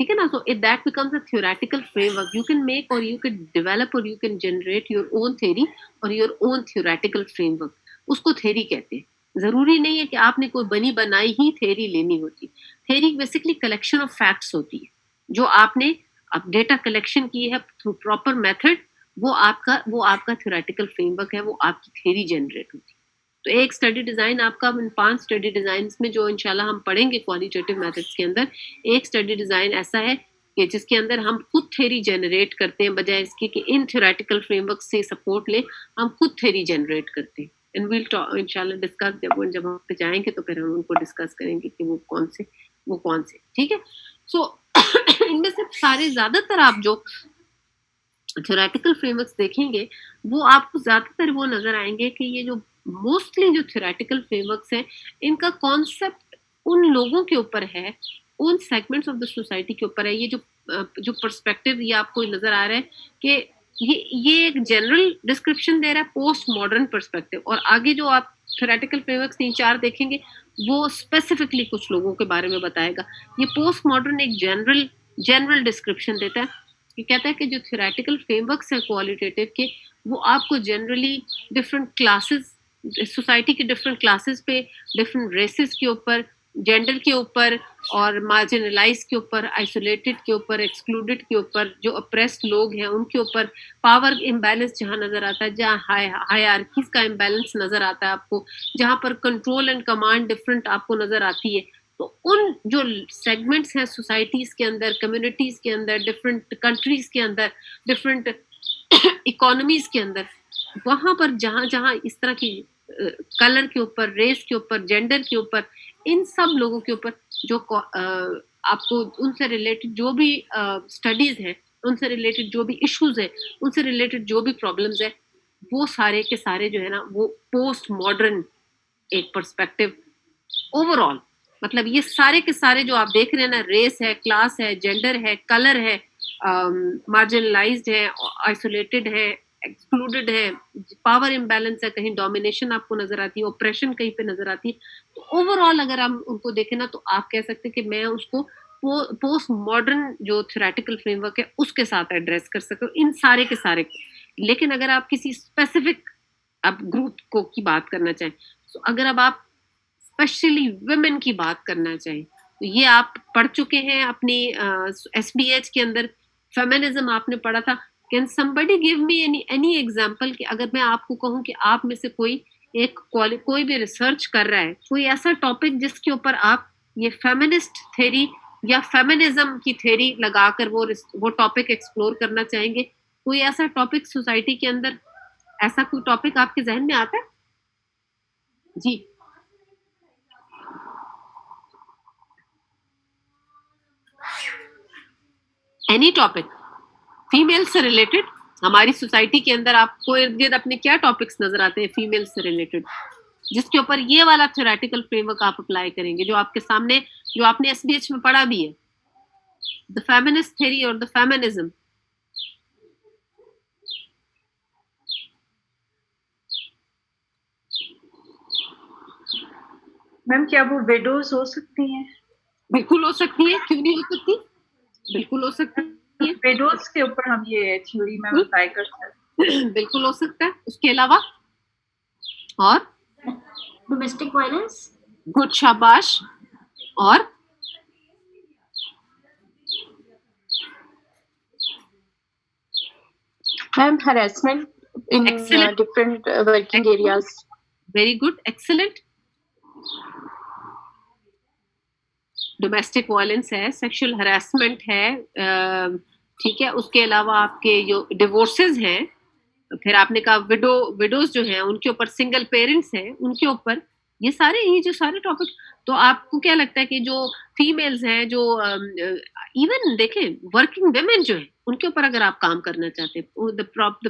ठीक है ना? So it that becomes a theoretical framework. You can make और यू कैन डेवलप और you can generate your own theory और योर ओन थ्योरेटिकल फ्रेमवर्क, उसको थ्योरी कहते हैं। जरूरी नहीं है कि आपने कोई बनी बनाई ही थ्योरी लेनी होती। Theory basically collection of facts होती है, जो आपने अब डेटा कलेक्शन की है थ्रू प्रॉपर मेथड, वो आपका थ्योरेटिकल फ्रेमवर्क है, वो आपकी थ्योरी जनरेट होती है। तो एक स्टडी डिजाइन आपका इन 5 स्टडी डिजाइन में जो इंशाल्लाह हम पढ़ेंगे क्वालिटेटिव मेथड्स के अंदर, एक स्टडी डिजाइन ऐसा है कि जिसके अंदर हम खुद थ्योरी जनरेट करते हैं, बजाय इसके कि इन थ्योरेटिकल फ्रेमवर्क से सपोर्ट ले, हम खुद थ्योरी जनरेट करते हैं। एंड विल इंशाल्लाह डिस्कस जब हम पे जाएंगे तो फिर हम उनको डिस्कस करेंगे कि वो कौन से। ठीक है? सो इनमें से सारे ज्यादातर आप जो थ्योरेटिकल फ्रेमवर्क्स देखेंगे वो आपको ज्यादातर वो नजर आएंगे कि ये जो मोस्टली जो थ्योरेटिकल फ्रेमवर्क्स हैं, इनका कॉन्सेप्ट उन लोगों के ऊपर है, उन सेगमेंट्स ऑफ द सोसाइटी के ऊपर है। ये जो पर्सपेक्टिव ये आपको नजर आ रहा है कि ये एक जनरल डिस्क्रिप्शन दे रहा है, पोस्ट मॉडर्न पर्सपेक्टिव, और आगे जो आप थ्योरेटिकल फ्रेमवर्क्स 3-4 देखेंगे वो स्पेसिफिकली कुछ लोगों के बारे में बताएगा। ये पोस्ट मॉडर्न एक जनरल डिस्क्रिप्शन देता है। ये कहता है कि जो थ्योरेटिकल फ्रेमवर्क्स हैं क्वालिटेटिव के, वो आपको जनरली डिफरेंट क्लासेस, सोसाइटी के डिफरेंट क्लासेस पे, डिफरेंट रेसेस के ऊपर, जेंडर के ऊपर और मार्जिनलाइज के ऊपर, आइसोलेटेड के ऊपर, एक्सक्लूडेड के ऊपर, जो अप्रेस्ड लोग हैं उनके ऊपर, पावर इम्बैलेंस जहाँ नजर आता है, जहाँ हायरार्कीज का इम्बैलेंस नजर आता है आपको, जहाँ पर कंट्रोल एंड कमांड डिफरेंट आपको नजर आती है, तो उन जो सेगमेंट्स हैं सोसाइटीज के अंदर, कम्युनिटीज के अंदर, डिफरेंट कंट्रीज के अंदर, डिफरेंट इकोनॉमीज के अंदर, वहां पर जहां जहां इस तरह की कलर के ऊपर, रेस के ऊपर, जेंडर के ऊपर, इन सब लोगों के ऊपर जो आपको उनसे रिलेटेड जो भी स्टडीज हैं, उनसे रिलेटेड जो भी इश्यूज हैं, उनसे रिलेटेड जो भी प्रॉब्लम्स है, वो सारे के सारे जो है ना, वो पोस्ट मॉडर्न एक पर्सपेक्टिव ओवरऑल, मतलब ये सारे के सारे जो आप देख रहे हैं ना, रेस है, क्लास है, जेंडर है, कलर है, मार्जिनलाइज्ड है, आइसोलेटेड है, एक्सक्लूडेड है, पावर इम्बैलेंस है, कहीं डोमिनेशन आपको नजर आती है, ऑपरेशन कहीं पे नजर आती है, तो ओवरऑल अगर हम उनको देखें ना, तो आप कह सकते हैं कि मैं उसको पोस्ट मॉडर्न जो थ्योरेटिकल फ्रेमवर्क है उसके साथ एड्रेस कर सकते हो, इन सारे के सारे। लेकिन अगर आप किसी स्पेसिफिक आप ग्रुप को की बात करना चाहें, तो अगर अब आप स्पेशली वुमेन की बात करना चाहें, तो ये आप पढ़ चुके हैं अपनी SBH के अंदर, फेमिनिज्म आपने पढ़ा था। Can somebody give me any example कि अगर मैं आपको कहूं कि आप में से कोई भी रिसर्च कर रहा है, कोई ऐसा टॉपिक जिसके ऊपर आप ये फेमिनिस्ट थ्योरी या फेमिनिज्म की थ्योरी लगाकर वो टॉपिक एक्सप्लोर करना चाहेंगे, कोई ऐसा टॉपिक सोसाइटी के अंदर, ऐसा कोई टॉपिक आपके जहन में आता है? जी, एनी टॉपिक फीमेल से रिलेटेड, हमारी सोसाइटी के अंदर आपको इर्द गिर्द अपने क्या टॉपिक्स नजर आते हैं फीमेल से रिलेटेड, जिसके ऊपर ये वाला थ्योरेटिकल फ्रेमवर्क आप अप्लाई करेंगे, जो आपके सामने, जो आपने SBH में पढ़ा भी है, द फेमिनिस्ट थ्योरी और द फेमिनिज्म। मैम क्या वो विडोज हो सकती हैं? बिल्कुल हो सकती है, क्यों नहीं हो सकती, बिल्कुल हो सकती है। विडोज के ऊपर हम ये थ्योरी में अप्लाई कर सकते हैं। बिल्कुल हो सकता है। उसके अलावा और डोमेस्टिक वायलेंस, गुड, शाबाश, और ma'am harassment in Excellent. different working areas. Very good, excellent. Domestic violence है, सेक्सुअल हरासमेंट है, ठीक है। उसके अलावा आपके जो डिवोर्सेस हैं, फिर आपने कहा विडोज जो हैं उनके ऊपर, सिंगल पेरेंट्स हैं उनके ऊपर, ये जो सारे टॉपिक, तो आपको क्या लगता है कि जो फीमेल्स हैं, जो इवन देखें वर्किंग वेमेन जो है, उनके ऊपर अगर आप काम करना चाहते हैं, the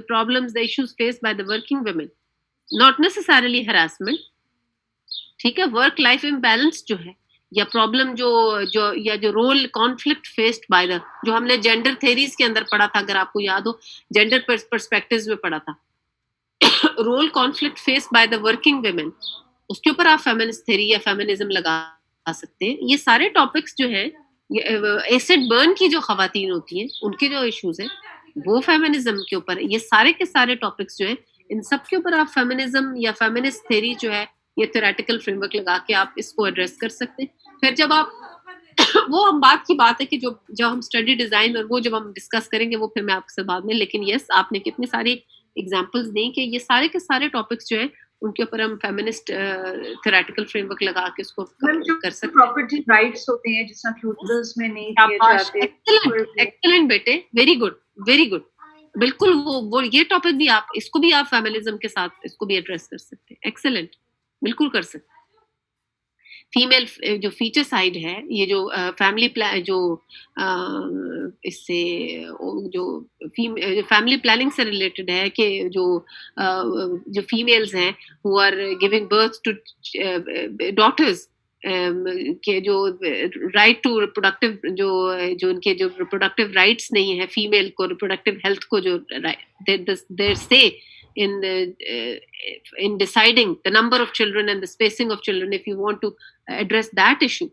problems, the issues faced by the working women, not necessarily harassment, ठीक है, वर्क लाइफ इम्बैलेंस जो है, या प्रॉब्लम जो जो या जो role conflict faced by the, जो हमने जेंडर थेरीज के अंदर पढ़ा था, अगर आपको याद हो, जेंडर पर्सपेक्टिव्स में पढ़ा था, role conflict faced by the working women, उसके ऊपर आप फेमिनिस्ट थ्योरी या फेमिनिज्म लगा सकते हैं। ये सारे टॉपिक्स जो हैं, एसिड बर्न की जो खवातीन होती हैं, उनके जो इश्यूज हैं, वो फेमिनिज्म के ऊपर है। ये सारे के सारे टॉपिक्स जो हैं, इन सब के ऊपर आप फेमिनिज्म या फेमिनिस्ट थ्योरी जो है, ये थ्योरेटिकल फ्रेमवर्क लगा के आप इसको एड्रेस कर सकते हैं। फिर जब आप वो हम बात की बात है कि जो जब हम स्टडी डिजाइन और वो जब हम डिस्कस करेंगे, वो फिर मैं आपसे बाद में, लेकिन यस, आपने कितनी सारी एग्जांपल्स दी कि ये सारे के सारे टॉपिक्स जो है, उनके ऊपर हम फेमिनिस्ट थ्योरेटिकल फ्रेमवर्क लगा के उसको कर सकते हैं। प्रॉपर्टी राइट्स होते हैं जिसका फ्यूचर्स में नहीं दिए जाते। एक्सीलेंट बेटे, वेरी गुड, वेरी गुड। बिल्कुल, वो ये टॉपिक भी आप, इसको भी आप फेमिनिज्म के साथ इसको भी एड्रेस कर सकते हैं। एक्सीलेंट, बिल्कुल कर सकते हैं। फीमेल जो फीचर साइड है, ये जो फैमिली प्लान, जो इससे जो फैमिली प्लानिंग से रिलेटेड है, कि जो फीमेल्स हैं who are giving birth to daughters, के जो राइट टू रिप्रोडक्टिव, जो उनके जो रिप्रोडक्टिव राइट्स नहीं है, फीमेल को रिप्रोडक्टिव हेल्थ को जो देयर से in deciding the number of children and the spacing of children, if you want to address that issue,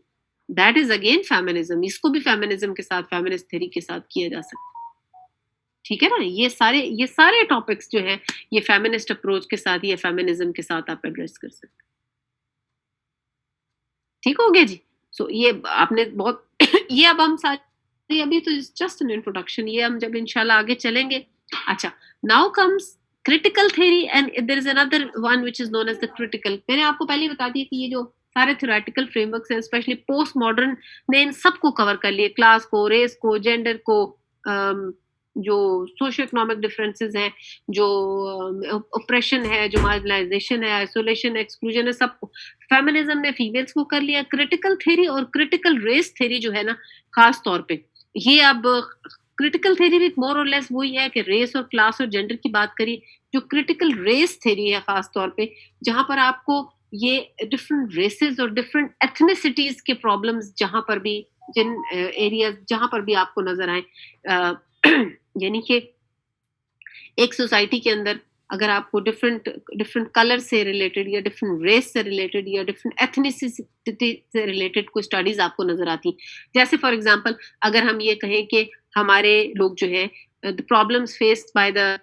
that is again feminism. इसको भी feminism के साथ, feminist theory के साथ किया जा सकता है, ठीक है ना। ये सारे टॉपिक्स जो है, ये feminist approach के साथ, ये feminism के साथ आप एड्रेस कर सकते हैं। ठीक हो गया जी। सो ये आपने बहुत ये अब हम सारे, अभी तो जस्ट एन इंट्रोडक्शन, ये हम जब इंशाल्लाह आगे चलेंगे। अच्छा, now comes critical theory, and there is another one which is known as the critical. मैंने आपको पहले ही बता दिया कि ये जो सारे थ्योरेटिकल फ्रेमवर्क्स हैं, स्पेशली पोस्ट मॉडर्न ने इन सबको कवर कर लिए, क्लास को, रेस को, जेंडर को, जो सोशो इकोनॉमिक डिफरेंसेस हैं, जो ऑपरेशन है, जो मार्जिनलाइजेशन है, आइसोलेशन, एक्सक्लूजन है, सबको फेमिनिज्म ने फीमेल्स को कर लिया। क्रिटिकल थ्योरी और क्रिटिकल रेस थ्योरी जो है ना, खास तौर पे ये अब क्रिटिकल थ्योरी भी मोर और लेस वही है कि रेस और क्लास और जेंडर की बात करी। जो क्रिटिकल रेस थ्योरी है खास तौर पे, जहां पर आपको ये डिफरेंट रेसेस और डिफरेंट एथनिसिटीज के प्रॉब्लम्स, जहां पर भी, जिन एरियाज जहां पर भी आपको नजर आए, यानी कि एक सोसाइटी के अंदर अगर आपको डिफरेंट कलर से रिलेटेड, या डिफरेंट रेस से रिलेटेड, या डिफरेंट एथनिसिटी से रिलेटेड कोई स्टडीज आपको नजर आती, जैसे फॉर एग्जांपल अगर हम ये कहें कि हमारे लोग जो है, the problems faced by the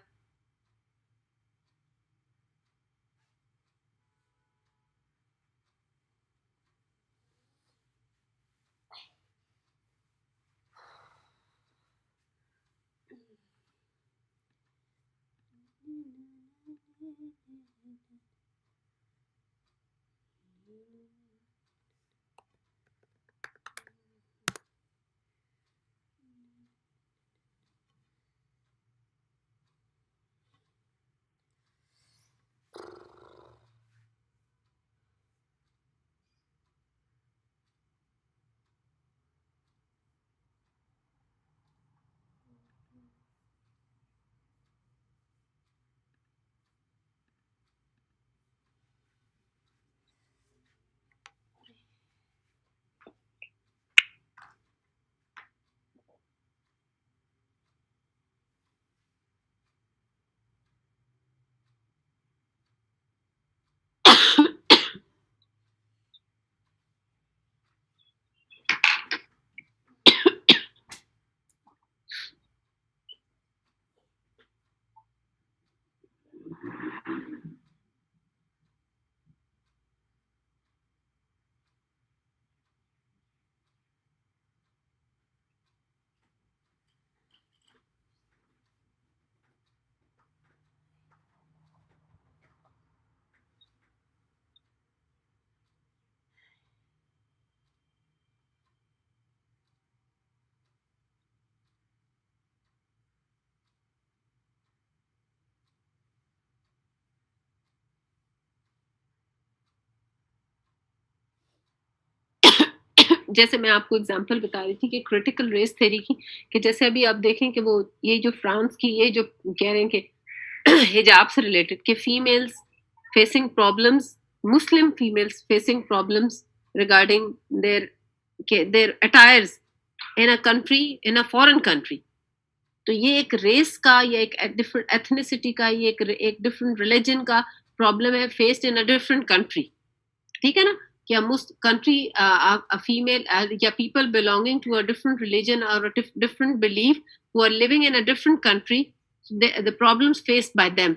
जैसे मैं आपको एग्जांपल बता रही थी कि क्रिटिकल रेस थ्योरी की, कि जैसे अभी आप देखें कि वो ये जो फ्रांस की ये जो कह रहे हैं कि हिजाब से रिलेटेड कि females facing problems, Muslim females facing problems regarding their attires in a country, in a foreign country. तो ये एक रेस का या एक डिफरेंट एथनिसिटी का, ये एक डिफरेंट रिलीजन का प्रॉब्लम है faced in a different country, ठीक है ना? क्या country a female या people belonging to a different religion or a different belief who are living in a different country, the problems faced by them,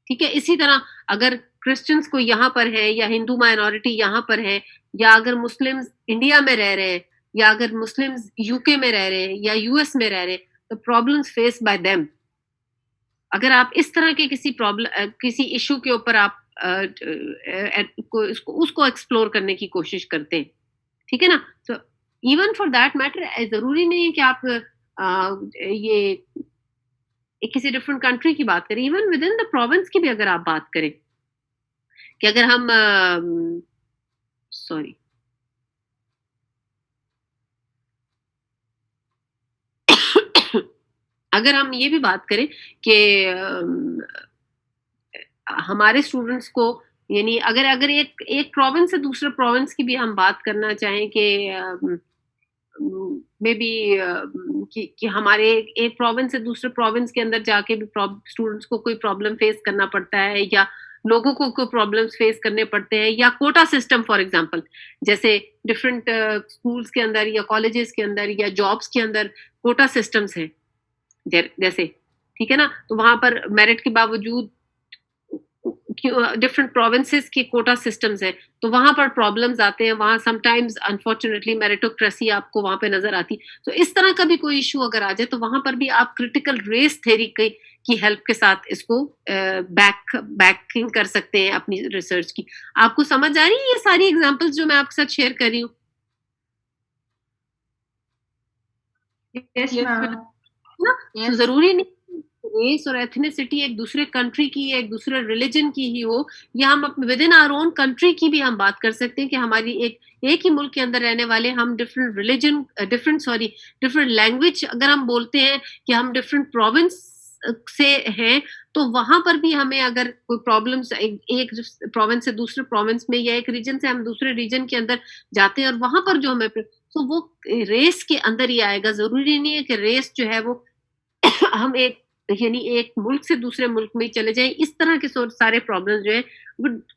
ठीक है? इसी तरह अगर क्रिश्चियंस को यहाँ पर है या हिंदू माइनॉरिटी यहाँ पर है, या अगर मुस्लिम्स इंडिया में रह रहे हैं, या अगर मुस्लिम्स यूके में रह रहे हैं या यूएस में रह रहे हैं, तो प्रॉब्लम्स फेस बाय देम। अगर आप इस तरह के किसी प्रॉब्लम किसी इशू के ऊपर आप उसको एक्सप्लोर करने की कोशिश करते हैं, ठीक है ना? तो इवन फॉर दैट मैटर जरूरी नहीं है कि आप ये किसी डिफरेंट कंट्री की बात करें, even with in the province की भी अगर आप बात करें कि अगर हम सॉरी अगर हम ये भी बात करें कि हमारे स्टूडेंट्स को, यानी अगर एक प्रोविंस से दूसरे प्रोविंस की भी हम बात करना चाहें कि मे बी कि हमारे एक प्रोविंस से दूसरे प्रोविंस के अंदर जाके भी स्टूडेंट्स को कोई प्रॉब्लम फेस करना पड़ता है, या लोगों को कोई प्रॉब्लम्स फेस करने पड़ते हैं, या कोटा सिस्टम फॉर एग्जांपल, जैसे डिफरेंट स्कूल्स के अंदर या कॉलेजेस के अंदर या जॉब्स के अंदर कोटा सिस्टम्स हैं जैसे, ठीक है ना? तो वहां पर मेरिट के बावजूद डिफरेंट प्रोविंसेस के कोटा सिस्टम्स है, तो वहां पर प्रॉब्लम्स आते हैं, वहां समटाइम्स अनफॉर्चुनेटली मेरिटोक्रेसी आपको वहां पे नजर आती। तो इस तरह का भी कोई इशू अगर आ जाए, तो वहां पर भी आप क्रिटिकल रेस थ्योरी की हेल्प के साथ इसको बैकिंग कर सकते हैं अपनी रिसर्च की। आपको समझ आ रही है ये सारी एग्जांपल्स जो मैं आपके साथ शेयर कर रही हूँ? Yes, ma'am. ना? Yes. तो जरूरी नहीं रेस और एथनिसिटी एक दूसरे कंट्री की, एक दूसरे रिलीजन की ही हो, या हम within our own country की भी हम बात कर सकते हैं कि हमारी एक ही मुल्क के अंदर रहने वाले हम डिफरेंट रिलीजन डिफरेंट लैंग्वेज अगर हम बोलते हैं कि हम डिफरेंट प्रोविंस से हैं, तो वहां पर भी हमें अगर कोई प्रॉब्लम्स एक प्रोविंस से दूसरे प्रोविंस में या एक रीजन से हम दूसरे रीजन के अंदर जाते हैं और वहां पर जो हमें, तो वो रेस के अंदर ही आएगा। जरूरी नहीं है कि रेस जो है वो हम यानी एक मुल्क से दूसरे मुल्क में चले जाएं। इस तरह के सारे प्रॉब्लम्स जो है,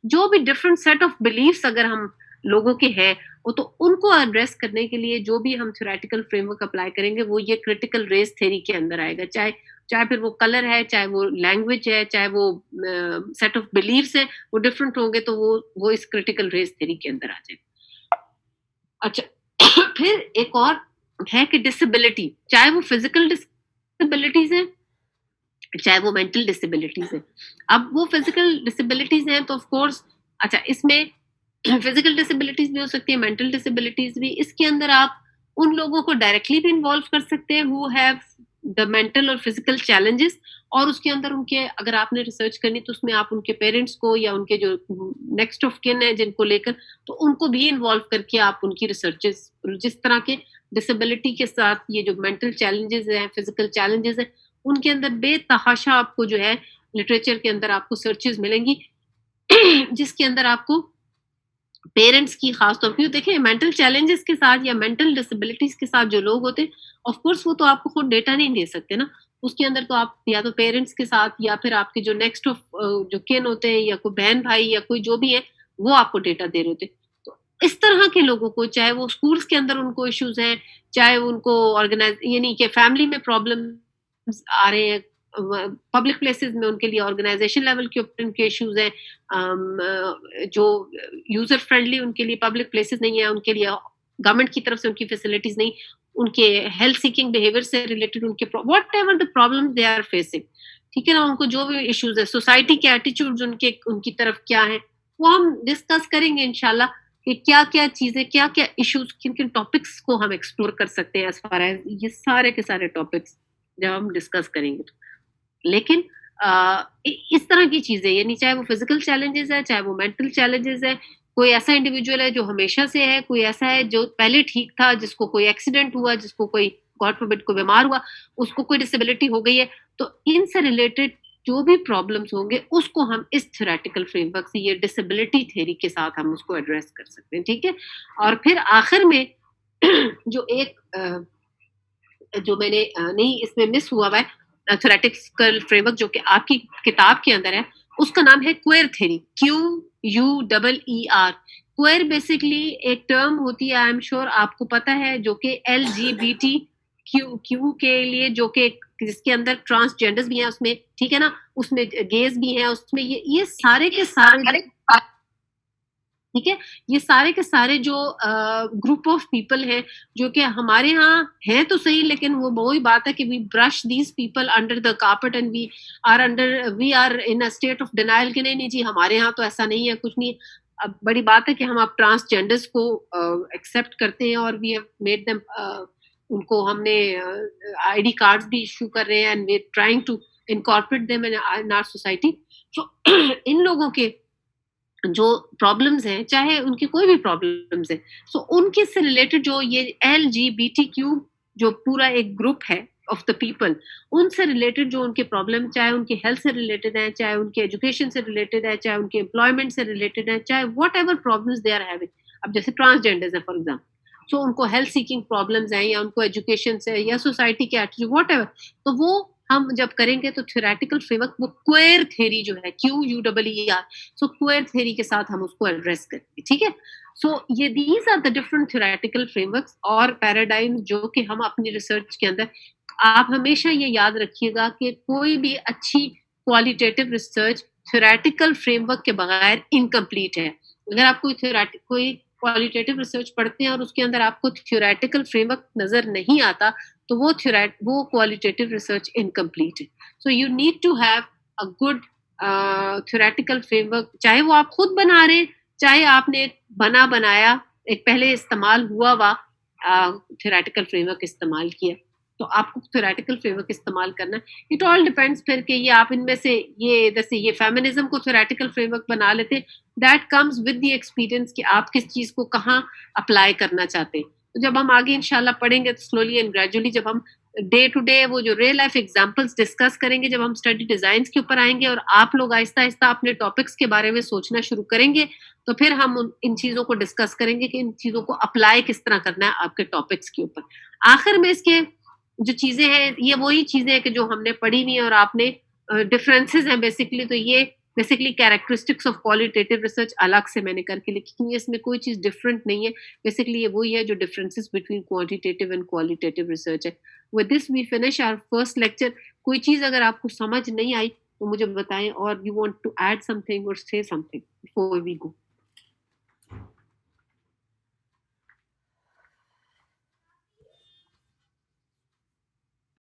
जो भी डिफरेंट सेट ऑफ बिलीफ्स अगर हम लोगों के हैं, वो तो उनको एड्रेस करने के लिए जो भी हम थ्योरेटिकल फ्रेमवर्क अप्लाई करेंगे वो ये क्रिटिकल रेस थ्योरी के अंदर आएगा। चाहे फिर वो कलर है, चाहे वो लैंग्वेज है, चाहे वो सेट ऑफ बिलीफ्स है, वो डिफरेंट होंगे, तो वो इस क्रिटिकल रेस थ्योरी के अंदर आ जाए। अच्छा फिर एक और है कि डिसेबिलिटी, चाहे वो फिजिकल डिसेबिलिटीज है, चाहे वो मेंटल डिसेबिलिटीज है। अब वो फिजिकल डिसेबिलिटीज हैं तो ऑफ कोर्स, अच्छा इसमें फिजिकल डिसेबिलिटीज भी हो सकती है, मेंटल डिसेबिलिटीज भी। इसके अंदर आप उन लोगों को डायरेक्टली भी इन्वॉल्व कर सकते हैं हु हैव द मेंटल और फिजिकल चैलेंजेस, और उसके अंदर उनके, अगर आपने रिसर्च करनी तो उसमें आप उनके पेरेंट्स को या उनके जो नेक्स्ट ऑफ किन है जिनको लेकर, तो उनको भी इन्वॉल्व करके आप उनकी रिसर्चेस, जिस तरह के डिसेबिलिटी के साथ ये जो मेंटल चैलेंजेस हैं, फिजिकल चैलेंजेस हैं, उनके अंदर बेतहाशा आपको जो है लिटरेचर के अंदर आपको सर्चेस मिलेंगी जिसके अंदर आपको पेरेंट्स की खास तौर पर, देखें मेंटल चैलेंजेस के साथ या मेंटल डिसेबिलिटीज के साथ जो लोग होते हैं, ऑफ कोर्स वो तो आपको खुद डेटा नहीं दे सकते ना, उसके अंदर तो आप या तो पेरेंट्स के साथ या फिर आपके जो नेक्स्ट ऑफ जो किन होते हैं या कोई बहन भाई या कोई जो भी है, वो आपको डेटा दे रहे होते हैं। तो इस तरह के लोगों को, चाहे वो स्कूल्स के अंदर उनको इश्यूज हैं, चाहे उनको ऑर्गेनाइज यानी कि फैमिली में प्रॉब्लम आ रहे हैं, पब्लिक प्लेसेस में उनके लिए ऑर्गेनाइजेशन लेवल के ऊपर उनके इश्यूज हैं, जो यूजर फ्रेंडली उनके लिए पब्लिक प्लेसेस नहीं है, उनके लिए गवर्नमेंट की तरफ से उनकी फैसिलिटीज नहीं, उनके हेल्थ सीकिंग बिहेवियर से रिलेटेड उनके whatever the problem they are facing, ठीक है ना, उनको जो भी इश्यूज है, सोसाइटी के एटीट्यूड्स उनकी तरफ क्या है, वो हम डिस्कस करेंगे इंशाल्लाह कि क्या क्या चीजें, क्या क्या इश्यूज, किन किन टॉपिक्स को हम एक्सप्लोर कर सकते हैं एज फार एज ये सारे के सारे टॉपिक्स जब हम डिस्कस करेंगे। लेकिन इस तरह की चीजें, यानी चाहे वो फिजिकल चैलेंजेस है, चाहे वो मेंटल चैलेंजेस है, कोई ऐसा इंडिविजुअल है जो हमेशा से है, कोई ऐसा है जो पहले ठीक था, जिसको कोई एक्सीडेंट हुआ, जिसको कोई गॉड फॉरबिड को बीमार हुआ, उसको कोई डिसेबिलिटी हो गई है, तो इनसे रिलेटेड जो भी प्रॉब्लम्स होंगे उसको हम इस थ्योरेटिकल फ्रेमवर्क से, ये डिसेबिलिटी थ्योरी के साथ हम उसको एड्रेस कर सकते हैं, ठीक है। और फिर आखिर में जो एक जो मैंने नहीं इसमें मिस हुआ है थ्योरेटिकल फ्रेमवर्क जो कि आपकी किताब के अंदर है, उसका नाम है क्वेर थ्योरी, QUEER। क्वेर बेसिकली एक टर्म होती है, आई एम श्योर आपको पता है, जो कि LGBTQ के लिए, जो कि जिसके अंदर ट्रांसजेंडर्स भी हैं उसमें, ठीक है ना, उसमें गेज भी हैं, उसमें ये सारे के सारे, ठीक है, ये सारे के सारे जो ग्रुप ऑफ पीपल हैं जो कि हमारे यहाँ हैं तो सही, लेकिन वो वही बात है कि we brush these people under the carpet and we are in a state of denial कि नहीं जी हमारे यहाँ तो ऐसा नहीं है, कुछ नहीं। अब बड़ी बात है कि हम अब ट्रांसजेंडर्स को एक्सेप्ट करते हैं और वी हैव मेड देम, उनको हमने ID कार्ड्स भी इशू कर रहे हैं and we are trying to incorporate them in our society. तो इन लोगों के जो प्रॉब्लम्स हैं, चाहे उनकी कोई भी प्रॉब्लम्स है, सो उनके से रिलेटेड जो ये LGBTQ जो पूरा एक ग्रुप है ऑफ द पीपल, उनसे रिलेटेड जो उनके प्रॉब्लम, चाहे उनकी हेल्थ से रिलेटेड है, चाहे उनके एजुकेशन से रिलेटेड है, चाहे उनके एम्प्लॉयमेंट से रिलेटेड है, चाहे whatever problems they are having. अब जैसे ट्रांसजेंडर्स है फॉर एग्जाम्पल, सो उनको हेल्थ सीकिंग प्रॉब्लम्स हैं, या उनको एजुकेशन से, या सोसाइटी के एटीट्यूड, वट एवर, तो वो हम जब करेंगे तो थ्योरेटिकल फ्रेमवर्क, वो क्वेर थ्योरी जो है, QUEER, सो क्वेर थ्योरी के साथ हम उसको एड्रेस करेंगे, ठीक है। सो ये these are the different theoretical frameworks और पैराडाइम जो कि हम अपनी रिसर्च के अंदर, आप हमेशा ये याद रखिएगा कि कोई भी अच्छी क्वालिटेटिव रिसर्च थ्योरेटिकल फ्रेमवर्क के बगैर इनकम्प्लीट है। अगर आप कोई क्वालिटेटिव रिसर्च पढ़ते हैं और उसके अंदर आपको थ्योरेटिकल फ्रेमवर्क नजर नहीं आता, तो वो क्वालिटेटिव रिसर्च इनकम्प्लीट है। So you need to have a good theoretical framework, चाहे वो आप खुद बना रहे, चाहे आपने बनाया एक पहले इस्तेमाल हुआ थ्योरेटिकल फ्रेमवर्क इस्तेमाल किया, तो आपको थ्योरेटिकल फ्रेमवर्क इस्तेमाल करना है। इट ऑल डिपेंड्स फिर कि ये आप इनमें से ये जैसे ये फेमिनिज्म को थ्योरेटिकल फ्रेमवर्क बना लेते, that comes with the experience कि आप किस चीज को कहाँ अप्लाई करना चाहते हैं। तो जब हम आगे इंशाल्लाह पढ़ेंगे तो स्लोली एंड ग्रेजुअली, जब हम डे टू डे वो जो रियल लाइफ एग्जांपल्स डिस्कस करेंगे, जब हम स्टडी डिजाइन के ऊपर आएंगे और आप लोग आहिस्ता आहिस्ता अपने टॉपिक्स के बारे में सोचना शुरू करेंगे, तो फिर हम इन चीजों को डिस्कस करेंगे कि इन चीजों को अप्लाई किस तरह करना है आपके टॉपिक्स के ऊपर। आखिर में इसके जो चीजें हैं, ये वही चीजें हैं कि जो हमने पढ़ी हुई है और आपने डिफरेंसेस हैं बेसिकली, तो ये basically characteristics of qualitative research अलग से मैंने करके लिखी, क्योंकि इसमें कोई चीज डिफरेंट नहीं है, बेसिकली ये वही है जो differences between quantitative and qualitative research है। With this we finish our first lecture. कोई चीज अगर आपको समझ नहीं आई तो मुझे बताएं, और you want to add something और से समथिंग बिफोर वी गो।